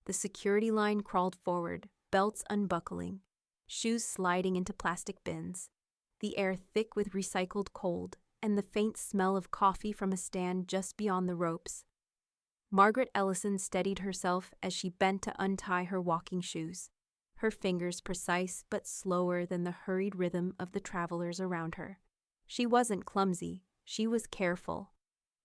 The security line crawled forward, belts unbuckling, shoes sliding into plastic bins, the air thick with recycled cold, and the faint smell of coffee from a stand just beyond the ropes. Margaret Ellison steadied herself as she bent to untie her walking shoes, her fingers precise but slower than the hurried rhythm of the travelers around her. She wasn't clumsy, she was careful,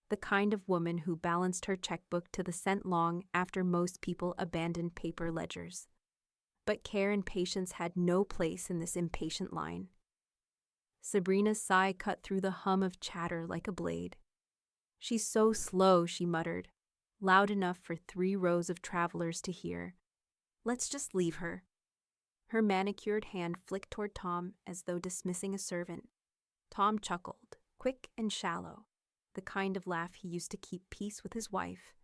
the kind of woman who balanced her checkbook to the cent long after most people abandoned paper ledgers. But care and patience had no place in this impatient line. Sabrina's sigh cut through the hum of chatter like a blade. "She's so slow," she muttered, loud enough for 3 rows of travelers to hear. "Let's just leave her." Her manicured hand flicked toward Tom as though dismissing a servant. Tom chuckled, quick and shallow, the kind of laugh he used to keep peace with his wife.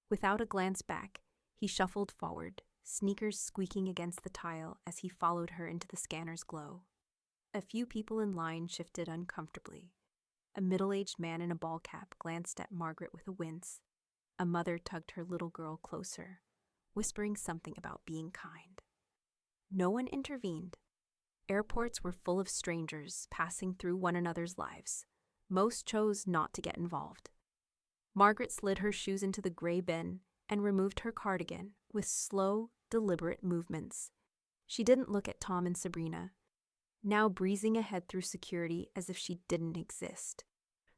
Without a glance back, he shuffled forward, sneakers squeaking against the tile as he followed her into the scanner's glow. A few people in line shifted uncomfortably. A middle-aged man in a ball cap glanced at Margaret with a wince. A mother tugged her little girl closer, whispering something about being kind. No one intervened. Airports were full of strangers passing through one another's lives. Most chose not to get involved. Margaret slid her shoes into the gray bin and removed her cardigan with slow, deliberate movements. She didn't look at Tom and Sabrina, now breezing ahead through security as if she didn't exist.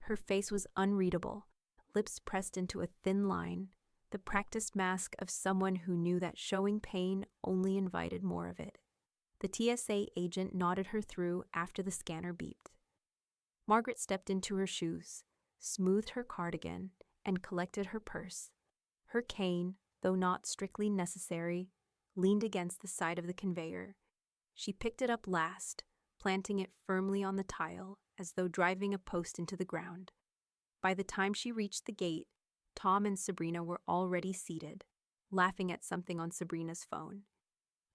Her face was unreadable, lips pressed into a thin line, the practiced mask of someone who knew that showing pain only invited more of it. The TSA agent nodded her through after the scanner beeped. Margaret stepped into her shoes, smoothed her cardigan, and collected her purse. Her cane, though not strictly necessary, leaned against the side of the conveyor. She picked it up last, planting it firmly on the tile as though driving a post into the ground. By the time she reached the gate, Tom and Sabrina were already seated, laughing at something on Sabrina's phone.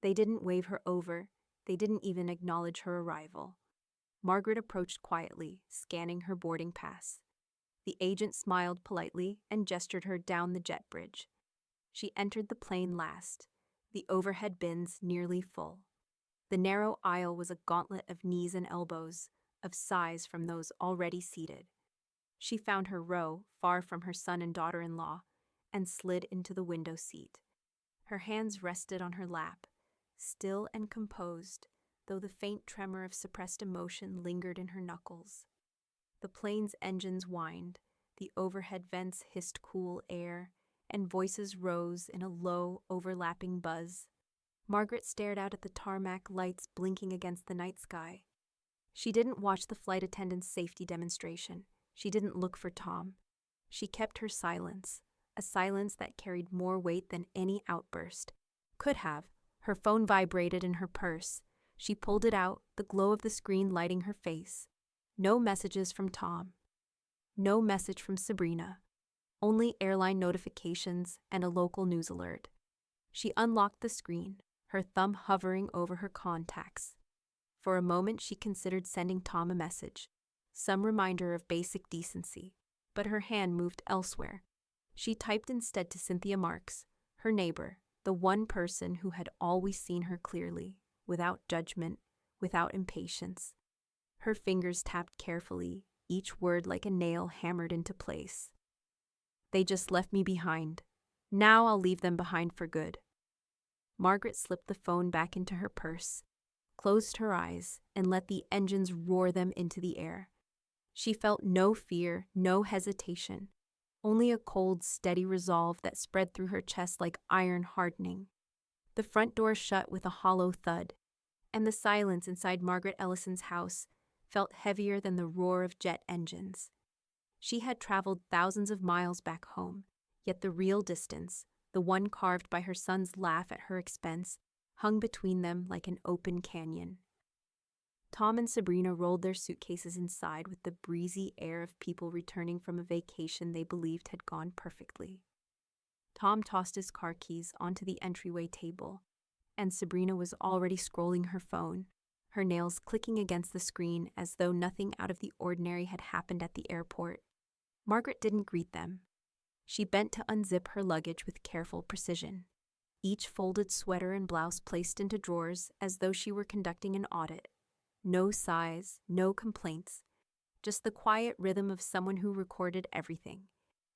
They didn't wave her over, they didn't even acknowledge her arrival. Margaret approached quietly, scanning her boarding pass. The agent smiled politely and gestured her down the jet bridge. She entered the plane last, the overhead bins nearly full. The narrow aisle was a gauntlet of knees and elbows, of sighs from those already seated. She found her row, far from her son and daughter-in-law, and slid into the window seat. Her hands rested on her lap, still and composed, though the faint tremor of suppressed emotion lingered in her knuckles. The plane's engines whined, the overhead vents hissed cool air, and voices rose in a low, overlapping buzz. Margaret stared out at the tarmac lights blinking against the night sky. She didn't watch the flight attendant's safety demonstration. She didn't look for Tom. She kept her silence, a silence that carried more weight than any outburst. Could have. Her phone vibrated in her purse. She pulled it out, the glow of the screen lighting her face. No messages from Tom. No message from Sabrina. Only airline notifications and a local news alert. She unlocked the screen, her thumb hovering over her contacts. For a moment she considered sending Tom a message, some reminder of basic decency, but her hand moved elsewhere. She typed instead to Cynthia Marks, her neighbor, the one person who had always seen her clearly, without judgment, without impatience. Her fingers tapped carefully, each word like a nail hammered into place. "They just left me behind. Now I'll leave them behind for good." Margaret slipped the phone back into her purse, closed her eyes, and let the engines roar them into the air. She felt no fear, no hesitation, only a cold, steady resolve that spread through her chest like iron hardening. The front door shut with a hollow thud, and the silence inside Margaret Ellison's house felt heavier than the roar of jet engines. She had traveled thousands of miles back home, yet the real distance, the one carved by her son's laugh at her expense, hung between them like an open canyon. Tom and Sabrina rolled their suitcases inside with the breezy air of people returning from a vacation they believed had gone perfectly. Tom tossed his car keys onto the entryway table, and Sabrina was already scrolling her phone, her nails clicking against the screen as though nothing out of the ordinary had happened at the airport. Margaret didn't greet them. She bent to unzip her luggage with careful precision. each folded sweater and blouse placed into drawers as though she were conducting an audit. No sighs, no complaints, just the quiet rhythm of someone who recorded everything,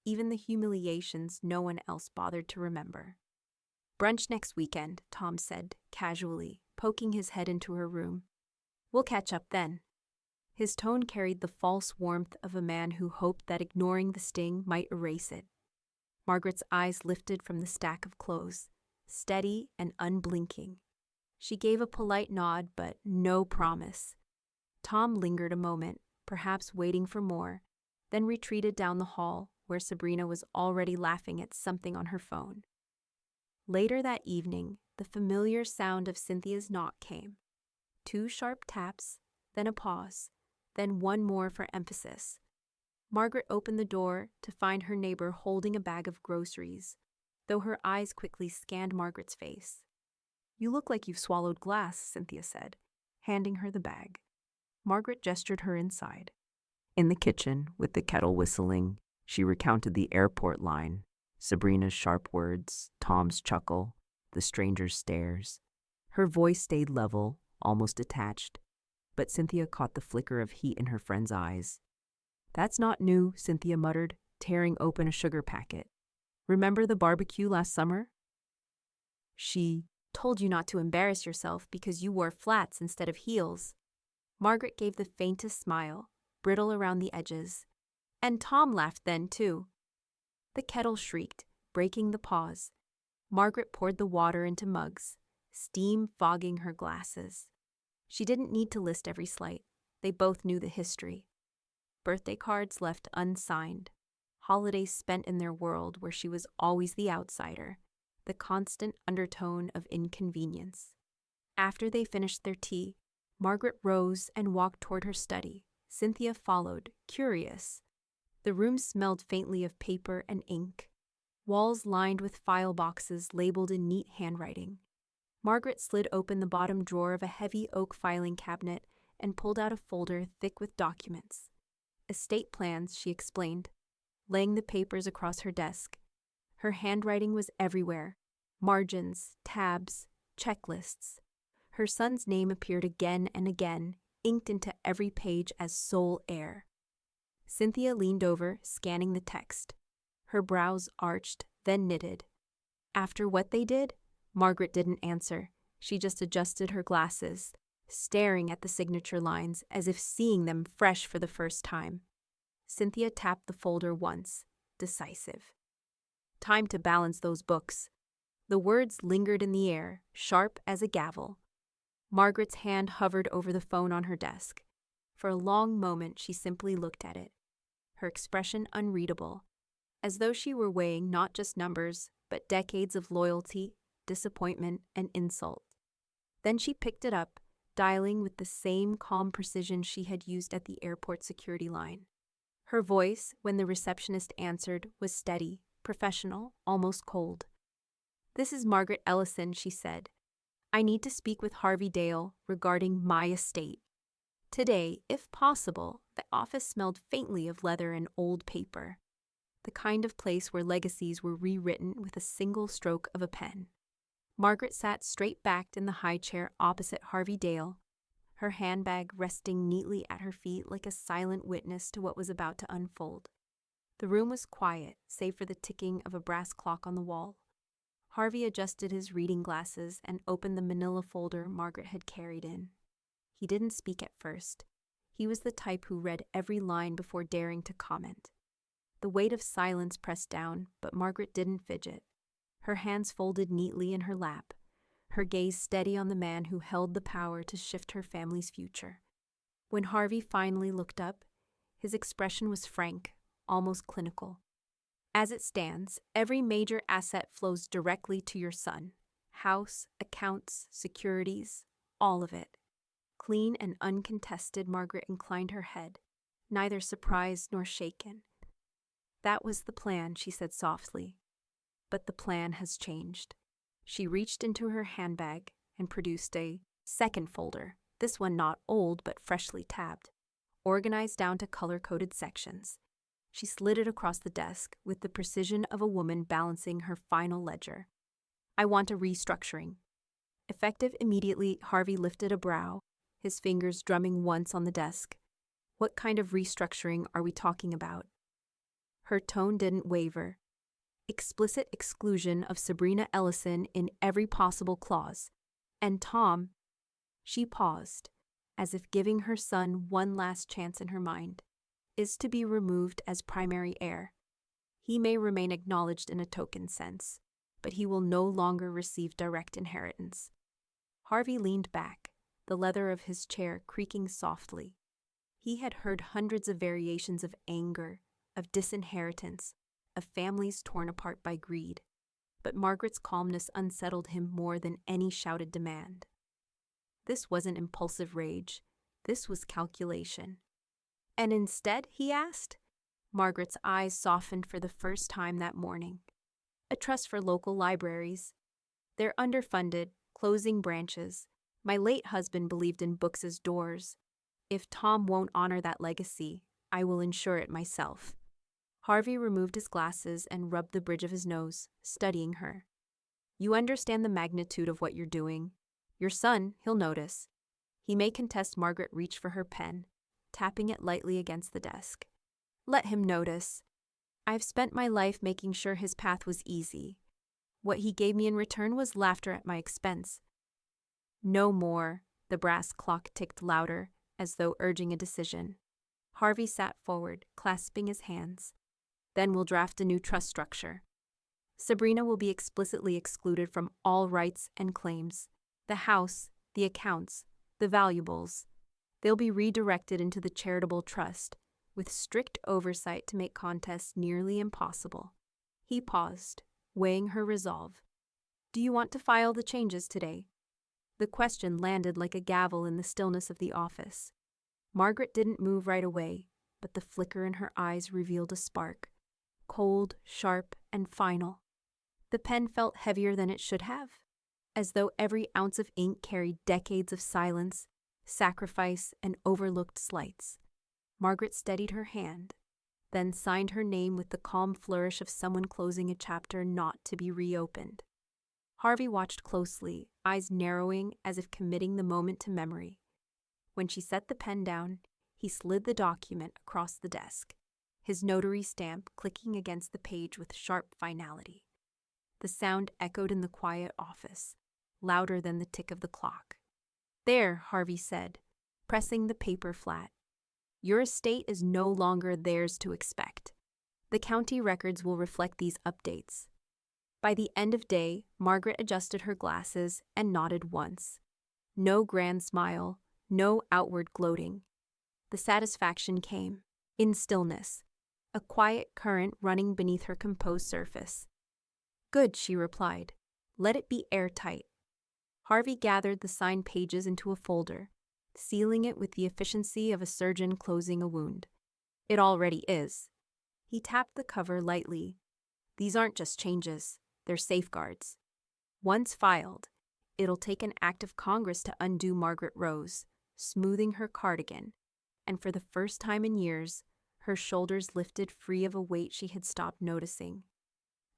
even the humiliations no one else bothered to remember. "Brunch next weekend," Tom said, casually, poking his head into her room. "We'll catch up then." His tone carried the false warmth of a man who hoped that ignoring the sting might erase it. Margaret's eyes lifted from the stack of clothes, steady and unblinking. She gave a polite nod, but no promise. Tom lingered a moment, perhaps waiting for more, then retreated down the hall, where Sabrina was already laughing at something on her phone. Later that evening, the familiar sound of Cynthia's knock came. 2 sharp taps, then a pause, then one more for emphasis. Margaret opened the door to find her neighbor holding a bag of groceries, though her eyes quickly scanned Margaret's face. "You look like you've swallowed glass," Cynthia said, handing her the bag. Margaret gestured her inside. In the kitchen, with the kettle whistling, she recounted the airport line, Sabrina's sharp words, Tom's chuckle, the stranger's stares. Her voice stayed level, almost detached, but Cynthia caught the flicker of heat in her friend's eyes. "That's not new," Cynthia muttered, tearing open a sugar packet. "Remember the barbecue last summer?" "She told you not to embarrass yourself because you wore flats instead of heels." Margaret gave the faintest smile, brittle around the edges. "And Tom laughed then, too." The kettle shrieked, breaking the pause. Margaret poured the water into mugs, steam fogging her glasses. She didn't need to list every slight. They both knew the history. Birthday cards left unsigned. Holidays spent in their world where she was always the outsider, the constant undertone of inconvenience. After they finished their tea, Margaret rose and walked toward her study. Cynthia followed, curious. The room smelled faintly of paper and ink, walls lined with file boxes labeled in neat handwriting. Margaret slid open the bottom drawer of a heavy oak filing cabinet and pulled out a folder thick with documents. "Estate plans," she explained, laying the papers across her desk. Her handwriting was everywhere: margins, tabs, checklists. Her son's name appeared again and again, inked into every page as sole heir. Cynthia leaned over, scanning the text. Her brows arched, then knitted. After what they did, Margaret didn't answer. She just adjusted her glasses, staring at the signature lines as if seeing them fresh for the first time. Cynthia tapped the folder once, decisive. "Time to balance those books." The words lingered in the air, sharp as a gavel. Margaret's hand hovered over the phone on her desk. For a long moment she simply looked at it, her expression unreadable, as though she were weighing not just numbers, but decades of loyalty, disappointment, and insult. Then she picked it up, dialing with the same calm precision she had used at the airport security line. Her voice, when the receptionist answered, was steady, professional, almost cold. "This is Margaret Ellison," she said. "I need to speak with Harvey Dale regarding my estate." Today, if possible, the office smelled faintly of leather and old paper, the kind of place where legacies were rewritten with a single stroke of a pen. Margaret sat straight-backed in the high chair opposite Harvey Dale, her handbag resting neatly at her feet like a silent witness to what was about to unfold. The room was quiet, save for the ticking of a brass clock on the wall. Harvey adjusted his reading glasses and opened the manila folder Margaret had carried in. He didn't speak at first. He was the type who read every line before daring to comment. The weight of silence pressed down, but Margaret didn't fidget. Her hands folded neatly in her lap, her gaze steady on the man who held the power to shift her family's future. When Harvey finally looked up, his expression was frank, almost clinical. "As it stands, every major asset flows directly to your son. House, accounts, securities, all of it." Clean and uncontested, Margaret inclined her head, neither surprised nor shaken. "That was the plan," she said softly. "But the plan has changed." She reached into her handbag and produced a second folder, this one not old but freshly tabbed, organized down to color-coded sections. She slid it across the desk with the precision of a woman balancing her final ledger. I want a restructuring. Effective immediately, Harvey lifted a brow, his fingers drumming once on the desk. What kind of restructuring are we talking about? Her tone didn't waver. Explicit exclusion of Sabrina Ellison in every possible clause. And Tom, she paused, as if giving her son one last chance in her mind, is to be removed as primary heir. He may remain acknowledged in a token sense, but he will no longer receive direct inheritance. Harvey leaned back, the leather of his chair creaking softly. He had heard hundreds of variations of anger, of disinheritance, of families torn apart by greed, but Margaret's calmness unsettled him more than any shouted demand. This wasn't impulsive rage, this was calculation. And instead, he asked? Margaret's eyes softened for the first time that morning. A trust for local libraries. They're underfunded, closing branches. My late husband believed in books as doors. If Tom won't honor that legacy, I will ensure it myself. Harvey removed his glasses and rubbed the bridge of his nose, studying her. You understand the magnitude of what you're doing. Your son, he'll notice. He may contest. Margaret reached for her pen, tapping it lightly against the desk. Let him notice. I've spent my life making sure his path was easy. What he gave me in return was laughter at my expense. No more. The brass clock ticked louder, as though urging a decision. Harvey sat forward, clasping his hands. Then we'll draft a new trust structure. Sabrina will be explicitly excluded from all rights and claims. The house, the accounts, the valuables. They'll be redirected into the charitable trust, with strict oversight to make contests nearly impossible. He paused, weighing her resolve. Do you want to file the changes today? The question landed like a gavel in the stillness of the office. Margaret didn't move right away, but the flicker in her eyes revealed a spark. Cold, sharp, and final. The pen felt heavier than it should have, as though every ounce of ink carried decades of silence, sacrifice, and overlooked slights. Margaret steadied her hand, then signed her name with the calm flourish of someone closing a chapter not to be reopened. Harvey watched closely, eyes narrowing as if committing the moment to memory. When she set the pen down, he slid the document across the desk, his notary stamp clicking against the page with sharp finality. The sound echoed in the quiet office, louder than the tick of the clock. There, Harvey said, pressing the paper flat. Your estate is no longer theirs to expect. The county records will reflect these updates. By the end of day, Margaret adjusted her glasses and nodded once. No grand smile, no outward gloating. The satisfaction came, in stillness, a quiet current running beneath her composed surface. Good, she replied. Let it be airtight. Harvey gathered the signed pages into a folder, sealing it with the efficiency of a surgeon closing a wound. It already is. He tapped the cover lightly. These aren't just changes, they're safeguards. Once filed, it'll take an act of Congress to undo Margaret Rose, smoothing her cardigan, and for the first time in years, her shoulders lifted free of a weight she had stopped noticing.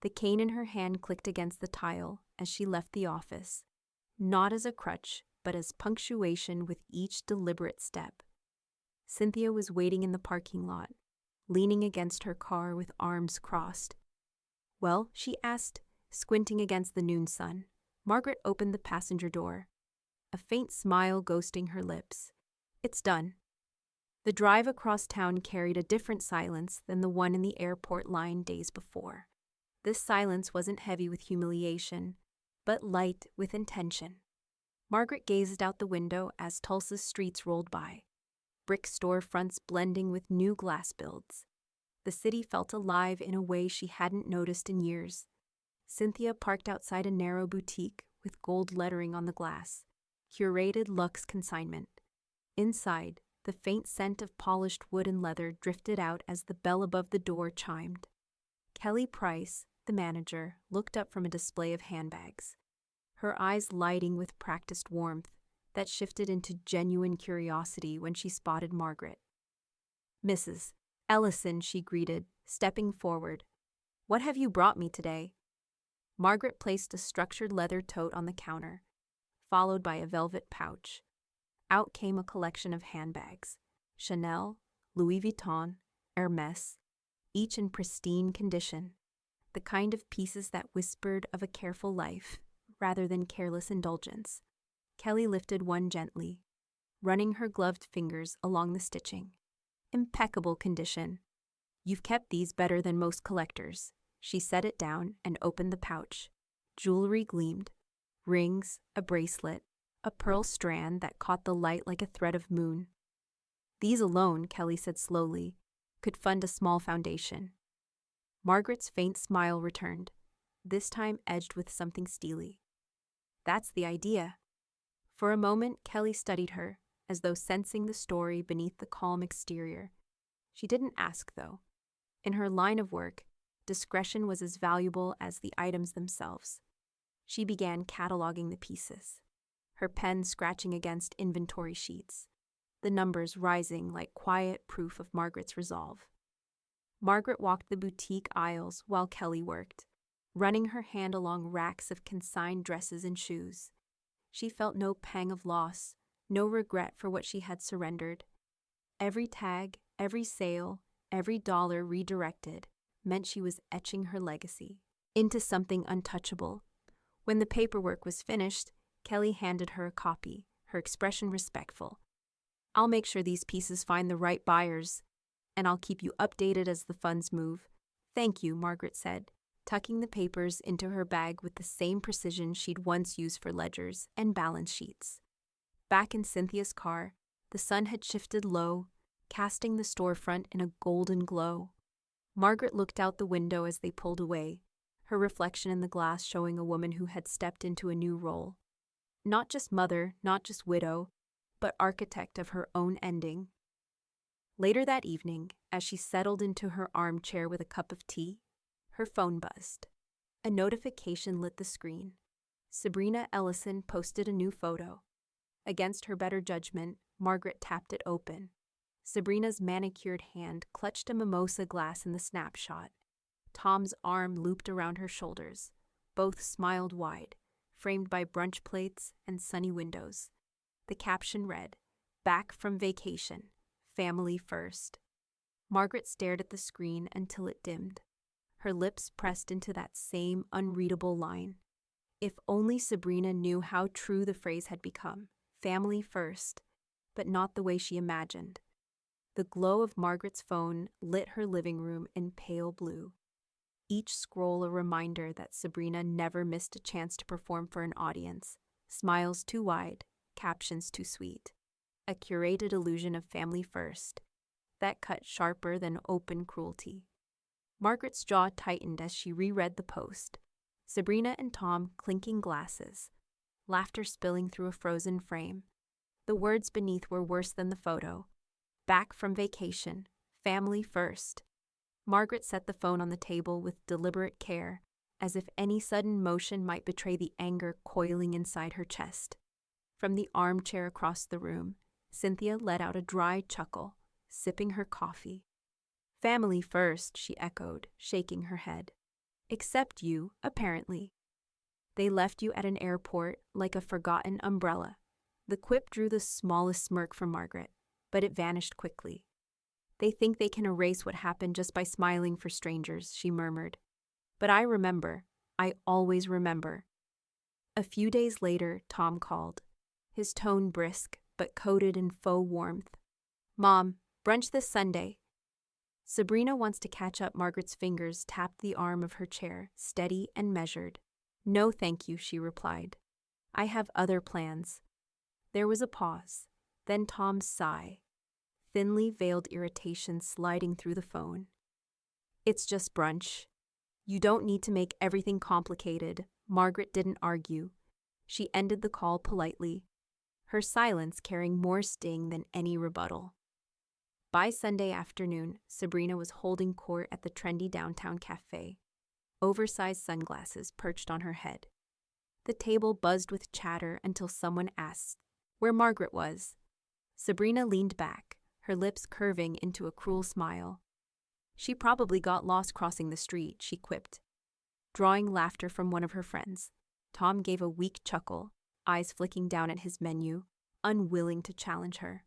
The cane in her hand clicked against the tile as she left the office, not as a crutch, but as punctuation with each deliberate step. Cynthia was waiting in the parking lot, leaning against her car with arms crossed. Well, she asked, squinting against the noon sun. Margaret opened the passenger door, a faint smile ghosting her lips. It's done. The drive across town carried a different silence than the one in the airport line days before. This silence wasn't heavy with humiliation, but light with intention. Margaret gazed out the window as Tulsa's streets rolled by, brick storefronts blending with new glass builds. The city felt alive in a way she hadn't noticed in years. Cynthia parked outside a narrow boutique with gold lettering on the glass, curated luxe consignment. Inside, the faint scent of polished wood and leather drifted out as the bell above the door chimed. Kelly Price, the manager, looked up from a display of handbags, her eyes lighting with practiced warmth that shifted into genuine curiosity when she spotted Margaret. Mrs. Ellison, she greeted, stepping forward. What have you brought me today? Margaret placed a structured leather tote on the counter, followed by a velvet pouch. Out came a collection of handbags: Chanel, Louis Vuitton, Hermès, each in pristine condition, the kind of pieces that whispered of a careful life rather than careless indulgence. Kelly lifted one gently, running her gloved fingers along the stitching. Impeccable condition. You've kept these better than most collectors. She set it down and opened the pouch. Jewelry gleamed: rings, a bracelet, a pearl strand that caught the light like a thread of moon. These alone, Kelly said slowly, could fund a small foundation. Margaret's faint smile returned, this time edged with something steely. That's the idea. For a moment, Kelly studied her, as though sensing the story beneath the calm exterior. She didn't ask, though. In her line of work, discretion was as valuable as the items themselves. She began cataloging the pieces, her pen scratching against inventory sheets, the numbers rising like quiet proof of Margaret's resolve. Margaret walked the boutique aisles while Kelly worked, running her hand along racks of consigned dresses and shoes. She felt no pang of loss, no regret for what she had surrendered. Every tag, every sale, every dollar redirected meant she was etching her legacy into something untouchable. When the paperwork was finished, Kelly handed her a copy, her expression respectful. I'll make sure these pieces find the right buyers, and I'll keep you updated as the funds move. Thank you, Margaret said, tucking the papers into her bag with the same precision she'd once used for ledgers and balance sheets. Back in Cynthia's car, the sun had shifted low, casting the storefront in a golden glow. Margaret looked out the window as they pulled away, her reflection in the glass showing a woman who had stepped into a new role. Not just mother, not just widow, but architect of her own ending. Later that evening, as she settled into her armchair with a cup of tea, her phone buzzed. A notification lit the screen. Sabrina Ellison posted a new photo. Against her better judgment, Margaret tapped it open. Sabrina's manicured hand clutched a mimosa glass in the snapshot. Tom's arm looped around her shoulders. Both smiled wide, framed by brunch plates and sunny windows. The caption read, "Back from vacation. Family first." Margaret stared at the screen until it dimmed. Her lips pressed into that same unreadable line. If only Sabrina knew how true the phrase had become. Family first, but not the way she imagined. The glow of Margaret's phone lit her living room in pale blue. Each scroll a reminder that Sabrina never missed a chance to perform for an audience. Smiles too wide, captions too sweet. A curated illusion of family first that cut sharper than open cruelty. Margaret's jaw tightened as she reread the post. Sabrina and Tom clinking glasses, laughter spilling through a frozen frame. The words beneath were worse than the photo. Back from vacation, family first. Margaret set the phone on the table with deliberate care, as if any sudden motion might betray the anger coiling inside her chest. From the armchair across the room, Cynthia let out a dry chuckle, sipping her coffee. Family first, she echoed, shaking her head. Except you, apparently. They left you at an airport like a forgotten umbrella. The quip drew the smallest smirk from Margaret, but it vanished quickly. They think they can erase what happened just by smiling for strangers, she murmured. But I remember. I always remember. A few days later, Tom called, his tone brisk, but coated in faux warmth. Mom, brunch this Sunday. Sabrina wants to catch up. Margaret's fingers tapped the arm of her chair, steady and measured. No, thank you, she replied. I have other plans. There was a pause, then Tom's sigh, thinly veiled irritation sliding through the phone. It's just brunch. You don't need to make everything complicated. Margaret didn't argue. She ended the call politely, her silence carrying more sting than any rebuttal. By Sunday afternoon, Sabrina was holding court at the trendy downtown cafe, oversized sunglasses perched on her head. The table buzzed with chatter until someone asked where Margaret was. Sabrina leaned back, her lips curving into a cruel smile. She probably got lost crossing the street, she quipped. drawing laughter from one of her friends. Tom gave a weak chuckle, eyes flicking down at his menu, unwilling to challenge her.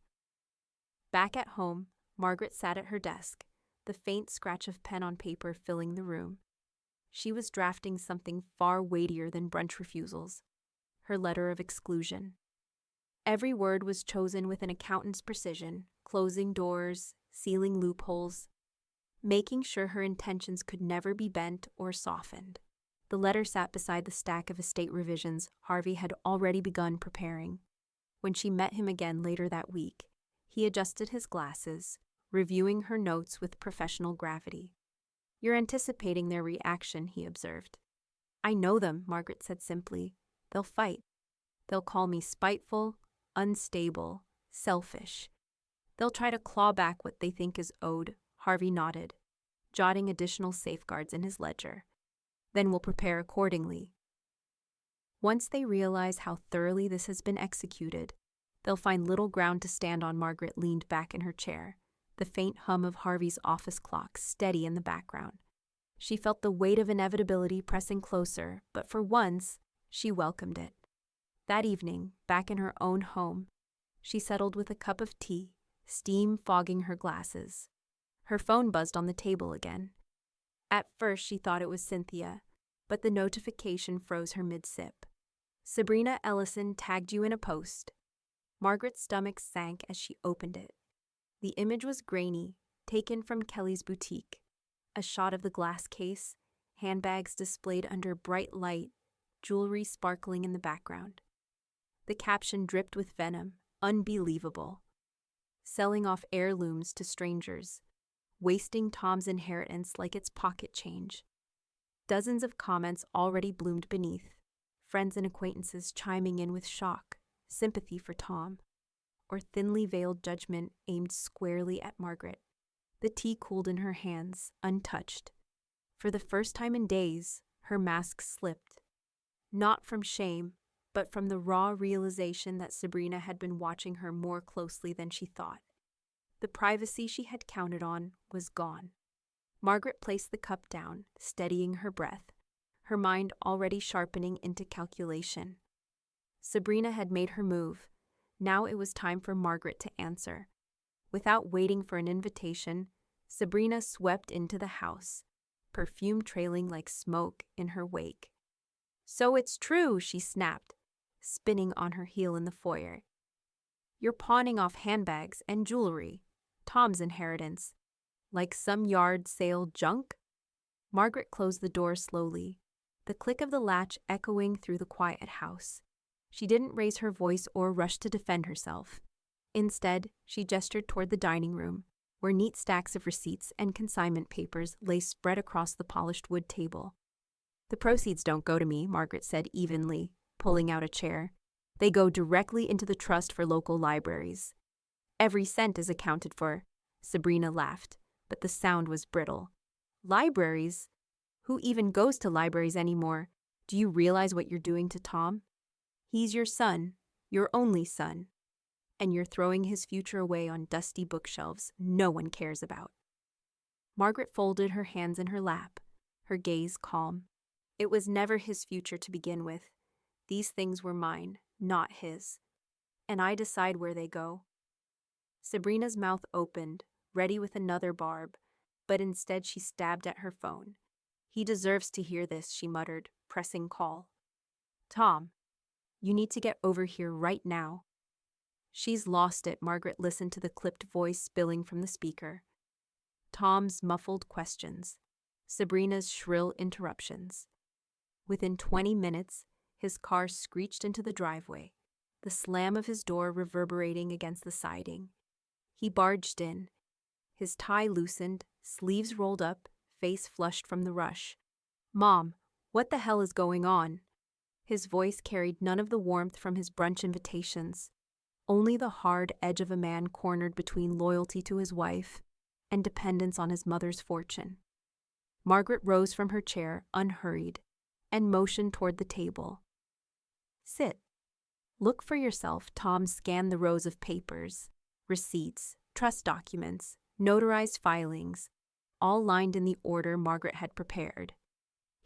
Back at home, Margaret sat at her desk, the faint scratch of pen on paper filling the room. She was drafting something far weightier than brunch refusals, her letter of exclusion. Every word was chosen with an accountant's precision, closing doors, sealing loopholes, making sure her intentions could never be bent or softened. The letter sat beside the stack of estate revisions Harvey had already begun preparing. When she met him again later that week, he adjusted his glasses, reviewing her notes with professional gravity. "You're anticipating their reaction," he observed. "I know them," Margaret said simply. "They'll fight. They'll call me spiteful, unstable, selfish. They'll try to claw back what they think is owed." Harvey nodded, jotting additional safeguards in his ledger. "Then we'll prepare accordingly. Once they realize how thoroughly this has been executed, they'll find little ground to stand on." Margaret leaned back in her chair, the faint hum of Harvey's office clock steady in the background. She felt the weight of inevitability pressing closer, but for once, she welcomed it. That evening, back in her own home, she settled with a cup of tea, steam fogging her glasses. Her phone buzzed on the table again. At first, she thought it was Cynthia, but the notification froze her mid-sip. "Sabrina Ellison tagged you in a post." Margaret's stomach sank as she opened it. The image was grainy, taken from Kelly's boutique. A shot of the glass case, handbags displayed under bright light, jewelry sparkling in the background. The caption dripped with venom, unbelievable. "Selling off heirlooms to strangers. Wasting Tom's inheritance like it's pocket change." Dozens of comments already bloomed beneath, friends and acquaintances chiming in with shock, sympathy for Tom, or thinly veiled judgment aimed squarely at Margaret. The tea cooled in her hands, untouched. For the first time in days, her mask slipped. Not from shame, but from the raw realization that Sabrina had been watching her more closely than she thought. The privacy she had counted on was gone. Margaret placed the cup down, steadying her breath, her mind already sharpening into calculation. Sabrina had made her move. Now it was time for Margaret to answer. Without waiting for an invitation, Sabrina swept into the house, perfume trailing like smoke in her wake. "So it's true," she snapped, spinning on her heel in the foyer. "You're pawning off handbags and jewelry, Tom's inheritance, like some yard sale junk?" Margaret closed the door slowly, the click of the latch echoing through the quiet house. She didn't raise her voice or rush to defend herself. Instead, she gestured toward the dining room, where neat stacks of receipts and consignment papers lay spread across the polished wood table. "The proceeds don't go to me," Margaret said evenly, pulling out a chair. "They go directly into the trust for local libraries. Every cent is accounted for." Sabrina laughed, but the sound was brittle. "Libraries? Who even goes to libraries anymore? Do you realize what you're doing to Tom? He's your son, your only son, and you're throwing his future away on dusty bookshelves no one cares about." Margaret folded her hands in her lap, her gaze calm. It was never his future to begin with. These things were mine, not his. And I decide where they go. Sabrina's mouth opened, ready with another barb, but instead she stabbed at her phone. "He deserves to hear this," she muttered, pressing call. "Tom, you need to get over here right now." "She's lost it," Margaret listened to the clipped voice spilling from the speaker. Tom's muffled questions, Sabrina's shrill interruptions. Within 20 minutes, his car screeched into the driveway, the slam of his door reverberating against the siding. He barged in, his tie loosened, sleeves rolled up, face flushed from the rush. "Mom, what the hell is going on?" His voice carried none of the warmth from his brunch invitations, only the hard edge of a man cornered between loyalty to his wife and dependence on his mother's fortune. Margaret rose from her chair, unhurried, and motioned toward the table. "Sit. Look for yourself." Tom scanned the rows of papers, receipts, trust documents, notarized filings, all lined in the order Margaret had prepared.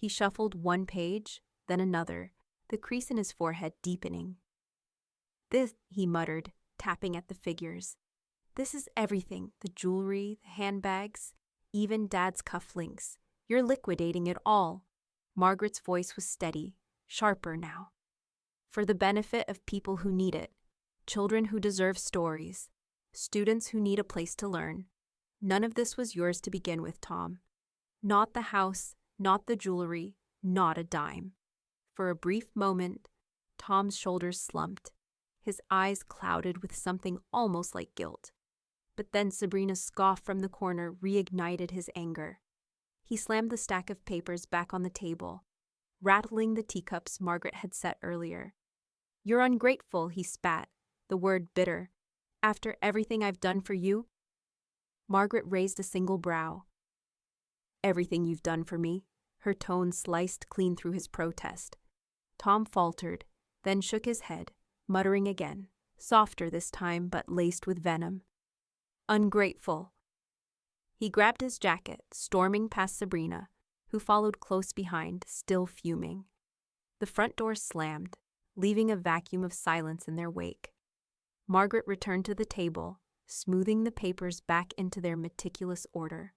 He shuffled one page, then another, the crease in his forehead deepening. "This," he muttered, tapping at the figures. "This is everything, the jewelry, the handbags, even Dad's cufflinks. You're liquidating it all." Margaret's voice was steady, sharper now. "For the benefit of people who need it, children who deserve stories, students who need a place to learn. None of this was yours to begin with, Tom. Not the house, not the jewelry, not a dime." For a brief moment, Tom's shoulders slumped. His eyes clouded with something almost like guilt. But then Sabrina's scoff from the corner reignited his anger. He slammed the stack of papers back on the table, rattling the teacups Margaret had set earlier. "You're ungrateful," he spat, the word bitter. "After everything I've done for you?" Margaret raised a single brow. "Everything you've done for me," her tone sliced clean through his protest. Tom faltered, then shook his head, muttering again, softer this time but laced with venom. "Ungrateful." He grabbed his jacket, storming past Sabrina, who followed close behind, still fuming. The front door slammed, leaving a vacuum of silence in their wake. Margaret returned to the table, smoothing the papers back into their meticulous order.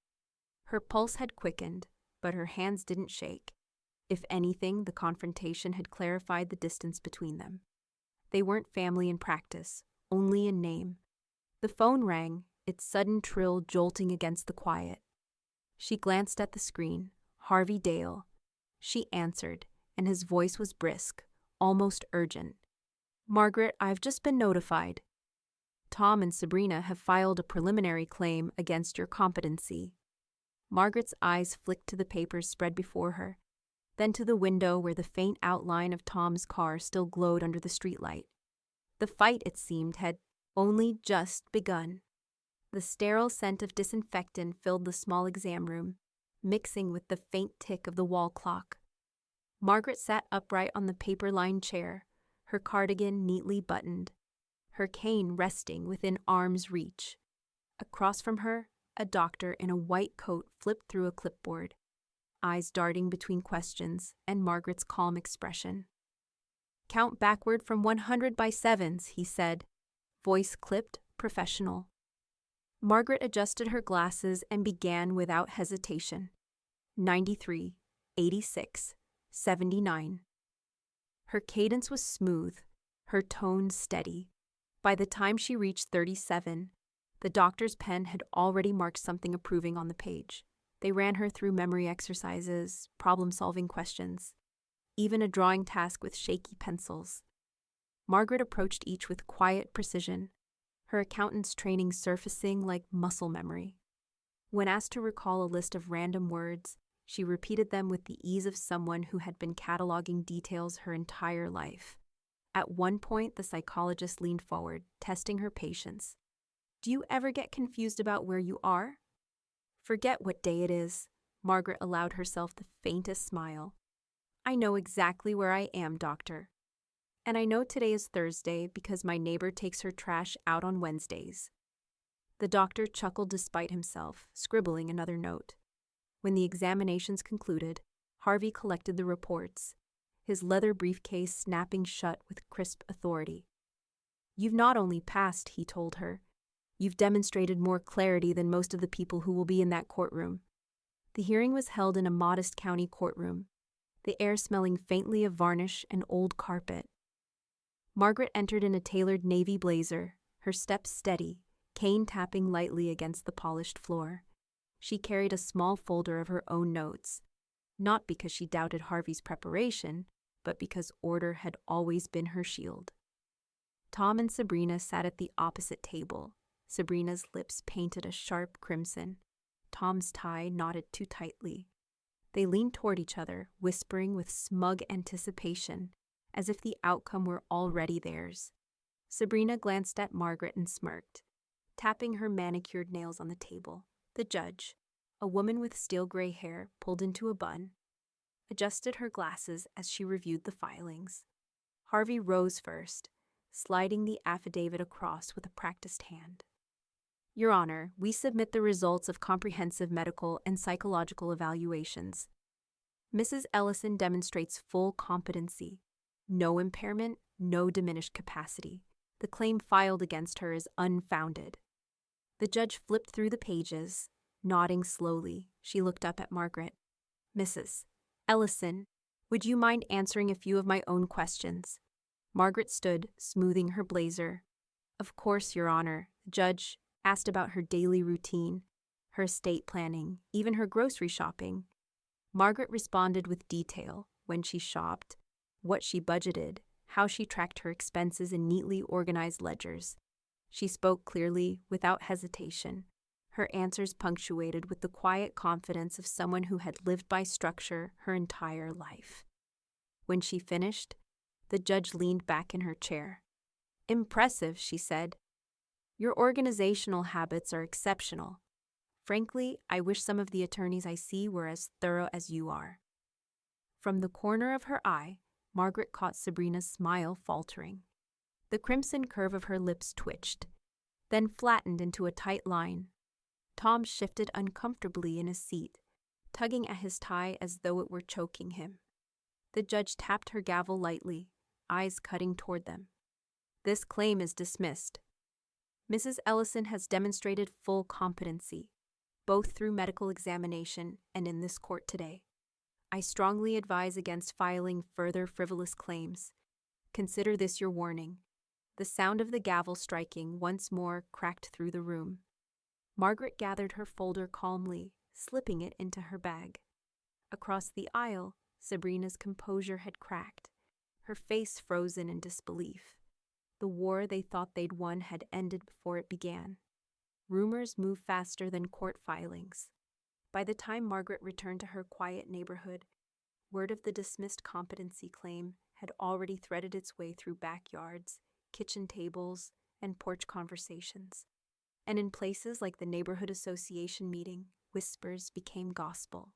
Her pulse had quickened, but her hands didn't shake. If anything, the confrontation had clarified the distance between them. They weren't family in practice, only in name. The phone rang, its sudden trill jolting against the quiet. She glanced at the screen. Harvey Dale. She answered, and his voice was brisk, almost urgent. "Margaret, I've just been notified. Tom and Sabrina have filed a preliminary claim against your competency." Margaret's eyes flicked to the papers spread before her, then to the window where the faint outline of Tom's car still glowed under the streetlight. The fight, it seemed, had only just begun. The sterile scent of disinfectant filled the small exam room, mixing with the faint tick of the wall clock. Margaret sat upright on the paper-lined chair, her cardigan neatly buttoned, her cane resting within arm's reach. Across from her, a doctor in a white coat flipped through a clipboard, eyes darting between questions and Margaret's calm expression. "Count backward from 100 by sevens," he said, voice clipped, professional. Margaret adjusted her glasses and began without hesitation. 93, 86, 79. Her cadence was smooth, her tone steady. By the time she reached 37, the doctor's pen had already marked something approving on the page. They ran her through memory exercises, problem-solving questions, even a drawing task with shaky pencils. Margaret approached each with quiet precision, her accountant's training surfacing like muscle memory. When asked to recall a list of random words, she repeated them with the ease of someone who had been cataloging details her entire life. At one point, the psychologist leaned forward, testing her patience. "Do you ever get confused about where you are?" "Forget what day it is." Margaret allowed herself the faintest smile. "I know exactly where I am, doctor. And I know today is Thursday because my neighbor takes her trash out on Wednesdays." The doctor chuckled despite himself, scribbling another note. When the examinations concluded, Harvey collected the reports, his leather briefcase snapping shut with crisp authority. "You've not only passed," he told her, "you've demonstrated more clarity than most of the people who will be in that courtroom." The hearing was held in a modest county courtroom, the air smelling faintly of varnish and old carpet. Margaret entered in a tailored navy blazer, her steps steady, cane tapping lightly against the polished floor. She carried a small folder of her own notes, not because she doubted Harvey's preparation, but because order had always been her shield. Tom and Sabrina sat at the opposite table. Sabrina's lips painted a sharp crimson. Tom's tie knotted too tightly. They leaned toward each other, whispering with smug anticipation, as if the outcome were already theirs. Sabrina glanced at Margaret and smirked, tapping her manicured nails on the table. The judge, a woman with steel gray hair pulled into a bun, adjusted her glasses as she reviewed the filings. Harvey rose first, sliding the affidavit across with a practiced hand. "Your Honor, we submit the results of comprehensive medical and psychological evaluations. Mrs. Ellison demonstrates full competency. No impairment, no diminished capacity. The claim filed against her is unfounded. The judge flipped through the pages. Nodding slowly, she looked up at Margaret. Mrs. Ellison, would you mind answering a few of my own questions? Margaret stood, smoothing her blazer. Of course, Your Honor. The judge asked about her daily routine, her estate planning, even her grocery shopping. Margaret responded with detail: when she shopped, what she budgeted, how she tracked her expenses in neatly organized ledgers. She spoke clearly, without hesitation, her answers punctuated with the quiet confidence of someone who had lived by structure her entire life. When she finished, the judge leaned back in her chair. Impressive, she said. Your organizational habits are exceptional. Frankly, I wish some of the attorneys I see were as thorough as you are. From the corner of her eye, Margaret caught Sabrina's smile faltering. The crimson curve of her lips twitched, then flattened into a tight line. Tom shifted uncomfortably in his seat, tugging at his tie as though it were choking him. The judge tapped her gavel lightly, eyes cutting toward them. This claim is dismissed. Mrs. Ellison has demonstrated full competency, both through medical examination and in this court today. I strongly advise against filing further frivolous claims. Consider this your warning. The sound of the gavel striking once more cracked through the room. Margaret gathered her folder calmly, slipping it into her bag. Across the aisle, Sabrina's composure had cracked, her face frozen in disbelief. The war they thought they'd won had ended before it began. Rumors move faster than court filings. By the time Margaret returned to her quiet neighborhood, word of the dismissed competency claim had already threaded its way through backyards, kitchen tables, and porch conversations. And in places like the neighborhood association meeting, whispers became gospel.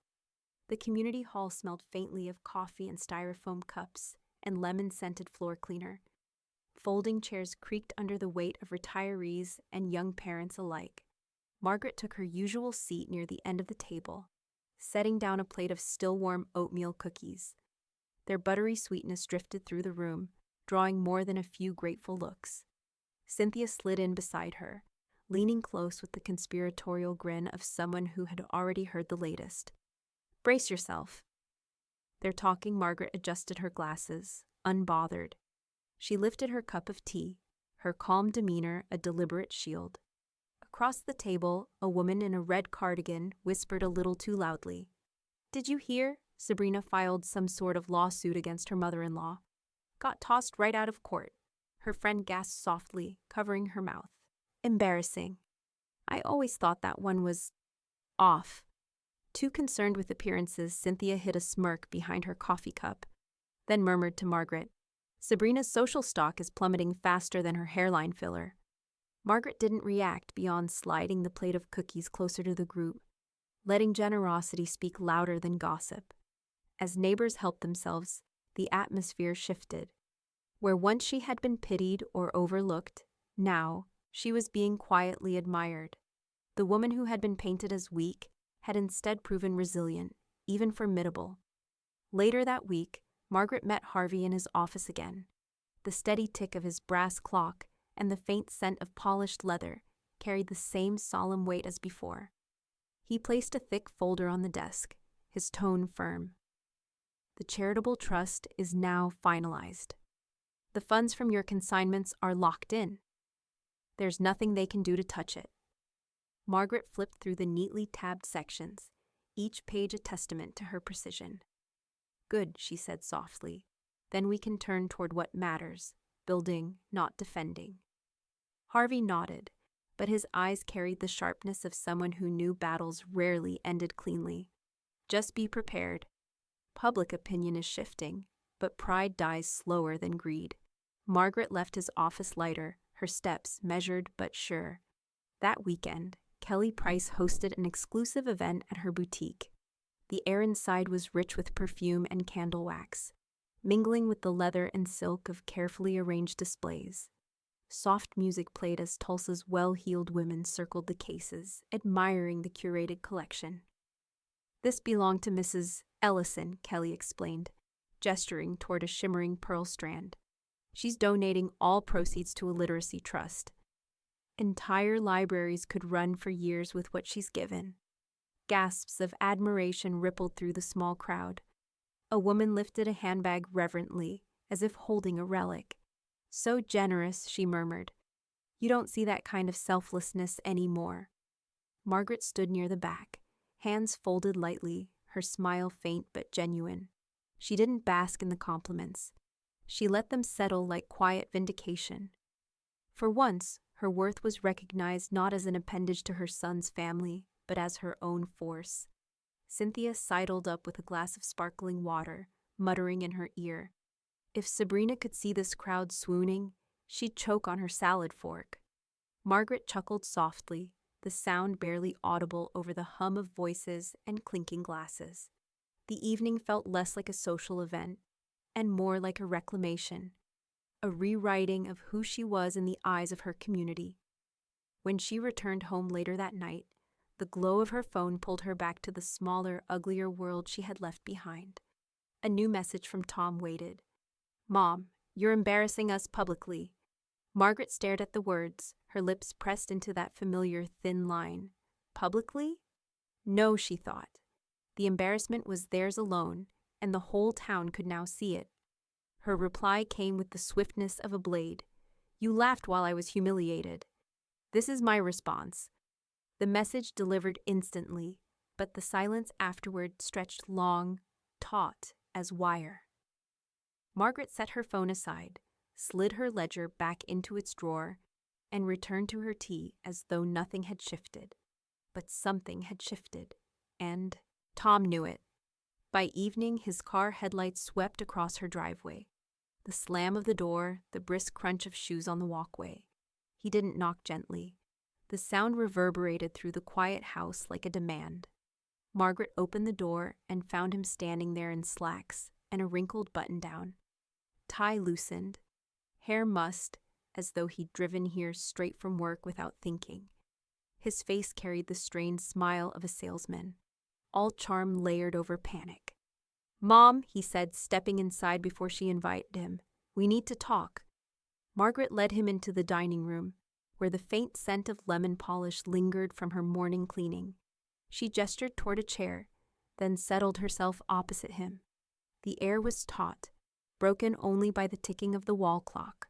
The community hall smelled faintly of coffee and styrofoam cups and lemon-scented floor cleaner. Folding chairs creaked under the weight of retirees and young parents alike. Margaret took her usual seat near the end of the table, setting down a plate of still-warm oatmeal cookies. Their buttery sweetness drifted through the room, drawing more than a few grateful looks. Cynthia slid in beside her, leaning close with the conspiratorial grin of someone who had already heard the latest. Brace yourself. Their talking, Margaret adjusted her glasses, unbothered. She lifted her cup of tea, her calm demeanor a deliberate shield. Across the table, a woman in a red cardigan whispered a little too loudly. Did you hear? Sabrina filed some sort of lawsuit against her mother-in-law. Got tossed right out of court. Her friend gasped softly, covering her mouth. Embarrassing. I always thought that one was off. Too concerned with appearances, Cynthia hid a smirk behind her coffee cup, then murmured to Margaret, Sabrina's social stock is plummeting faster than her hairline filler. Margaret didn't react beyond sliding the plate of cookies closer to the group, letting generosity speak louder than gossip. As neighbors helped themselves, the atmosphere shifted. Where once she had been pitied or overlooked, now she was being quietly admired. The woman who had been painted as weak had instead proven resilient, even formidable. Later that week, Margaret met Harvey in his office again. The steady tick of his brass clock and the faint scent of polished leather carried the same solemn weight as before. He placed a thick folder on the desk, his tone firm. The charitable trust is now finalized. The funds from your consignments are locked in. There's nothing they can do to touch it. Margaret flipped through the neatly tabbed sections, each page a testament to her precision. Good, she said softly. Then we can turn toward what matters, building, not defending. Harvey nodded, but his eyes carried the sharpness of someone who knew battles rarely ended cleanly. Just be prepared. Public opinion is shifting, but pride dies slower than greed. Margaret left his office lighter, her steps measured but sure. That weekend, Kelly Price hosted an exclusive event at her boutique. The air inside was rich with perfume and candle wax, mingling with the leather and silk of carefully arranged displays. Soft music played as Tulsa's well-heeled women circled the cases, admiring the curated collection. This belonged to Mrs. Ellison, Kelly explained, gesturing toward a shimmering pearl strand. She's donating all proceeds to a literacy trust. Entire libraries could run for years with what she's given. Gasps of admiration rippled through the small crowd. A woman lifted a handbag reverently, as if holding a relic. "So generous," she murmured. "You don't see that kind of selflessness anymore." Margaret stood near the back, hands folded lightly, her smile faint but genuine. She didn't bask in the compliments. She let them settle like quiet vindication. For once, her worth was recognized not as an appendage to her son's family, but as her own force. Cynthia sidled up with a glass of sparkling water, muttering in her ear. If Sabrina could see this crowd swooning, she'd choke on her salad fork. Margaret chuckled softly, the sound barely audible over the hum of voices and clinking glasses. The evening felt less like a social event, and more like a reclamation, a rewriting of who she was in the eyes of her community. When she returned home later that night, the glow of her phone pulled her back to the smaller, uglier world she had left behind. A new message from Tom waited. "Mom, you're embarrassing us publicly." Margaret stared at the words, her lips pressed into that familiar thin line. Publicly? No, she thought. The embarrassment was theirs alone, and the whole town could now see it. Her reply came with the swiftness of a blade. "You laughed while I was humiliated. This is my response." The message delivered instantly, but the silence afterward stretched long, taut as wire. Margaret set her phone aside, slid her ledger back into its drawer, and returned to her tea as though nothing had shifted. But something had shifted, and Tom knew it. By evening, his car headlights swept across her driveway. The slam of the door, the brisk crunch of shoes on the walkway. He didn't knock gently. The sound reverberated through the quiet house like a demand. Margaret opened the door and found him standing there in slacks and a wrinkled button-down. Tie loosened, hair mussed, as though he'd driven here straight from work without thinking. His face carried the strained smile of a salesman, all charm layered over panic. "Mom," he said, stepping inside before she invited him, "we need to talk." Margaret led him into the dining room, where the faint scent of lemon polish lingered from her morning cleaning. She gestured toward a chair, then settled herself opposite him. The air was taut, broken only by the ticking of the wall clock.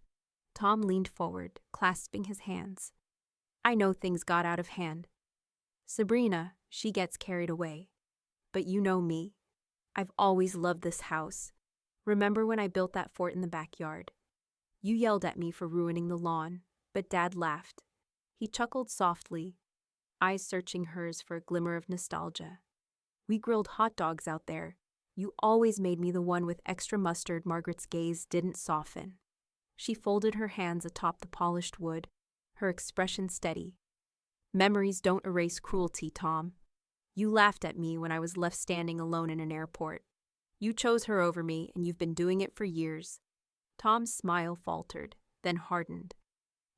Tom leaned forward, clasping his hands. "I know things got out of hand. Sabrina, she gets carried away. But you know me. I've always loved this house. Remember when I built that fort in the backyard? You yelled at me for ruining the lawn, but Dad laughed." He chuckled softly, eyes searching hers for a glimmer of nostalgia. "We grilled hot dogs out there. You always made me the one with extra mustard." Margaret's gaze didn't soften. She folded her hands atop the polished wood, her expression steady. "Memories don't erase cruelty, Tom. You laughed at me when I was left standing alone in an airport. You chose her over me, and you've been doing it for years." Tom's smile faltered, then hardened.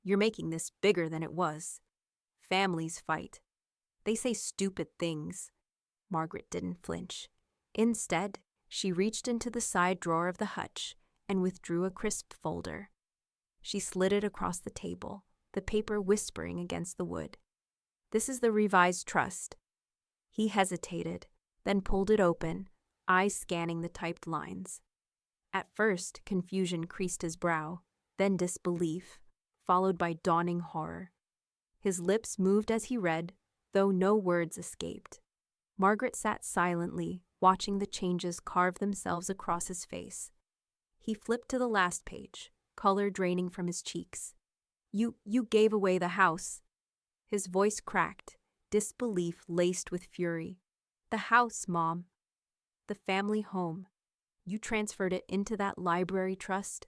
"You're making this bigger than it was. Families fight. They say stupid things." Margaret didn't flinch. Instead, she reached into the side drawer of the hutch and withdrew a crisp folder. She slid it across the table, the paper whispering against the wood. "This is the revised trust." He hesitated, then pulled it open, eyes scanning the typed lines. At first, confusion creased his brow, then disbelief, followed by dawning horror. His lips moved as he read, though no words escaped. Margaret sat silently, watching the changes carve themselves across his face. He flipped to the last page, color draining from his cheeks. You gave away the house." His voice cracked, disbelief laced with fury. "The house, Mom. The family home. You transferred it into that library trust."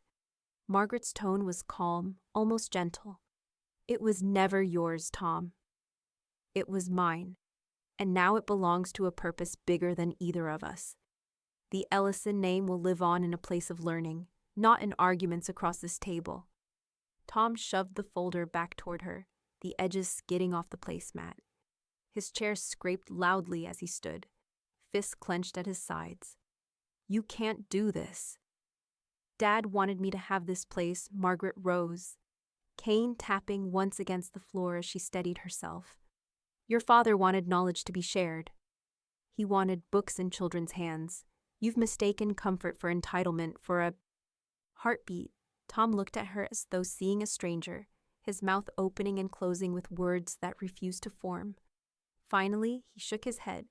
Margaret's tone was calm, almost gentle. "It was never yours, Tom. It was mine, and now it belongs to a purpose bigger than either of us. The Ellison name will live on in a place of learning, not in arguments across this table." Tom shoved the folder back toward her, the edges skidding off the placemat. His chair scraped loudly as he stood, fists clenched at his sides. You can't do this. Dad wanted me to have this place, Margaret rose, cane tapping once against the floor as she steadied herself. Your father wanted knowledge to be shared. He wanted books in children's hands. You've mistaken comfort for entitlement for a heartbeat. Tom looked at her as though seeing a stranger, his mouth opening and closing with words that refused to form. Finally, he shook his head,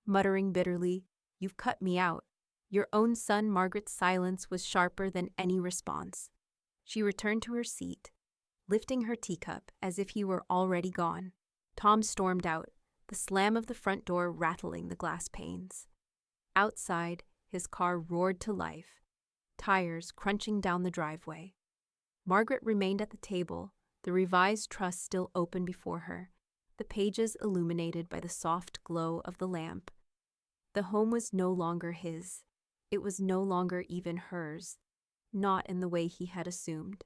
muttering bitterly, You've cut me out. Your own son, Margaret's silence was sharper than any response. She returned to her seat, lifting her teacup as if he were already gone. Tom stormed out, the slam of the front door rattling the glass panes. Outside, his car roared to life, tires crunching down the driveway. Margaret remained at the table, the revised trust still open before her, the pages illuminated by the soft glow of the lamp. The home was no longer his. It was no longer even hers, not in the way he had assumed.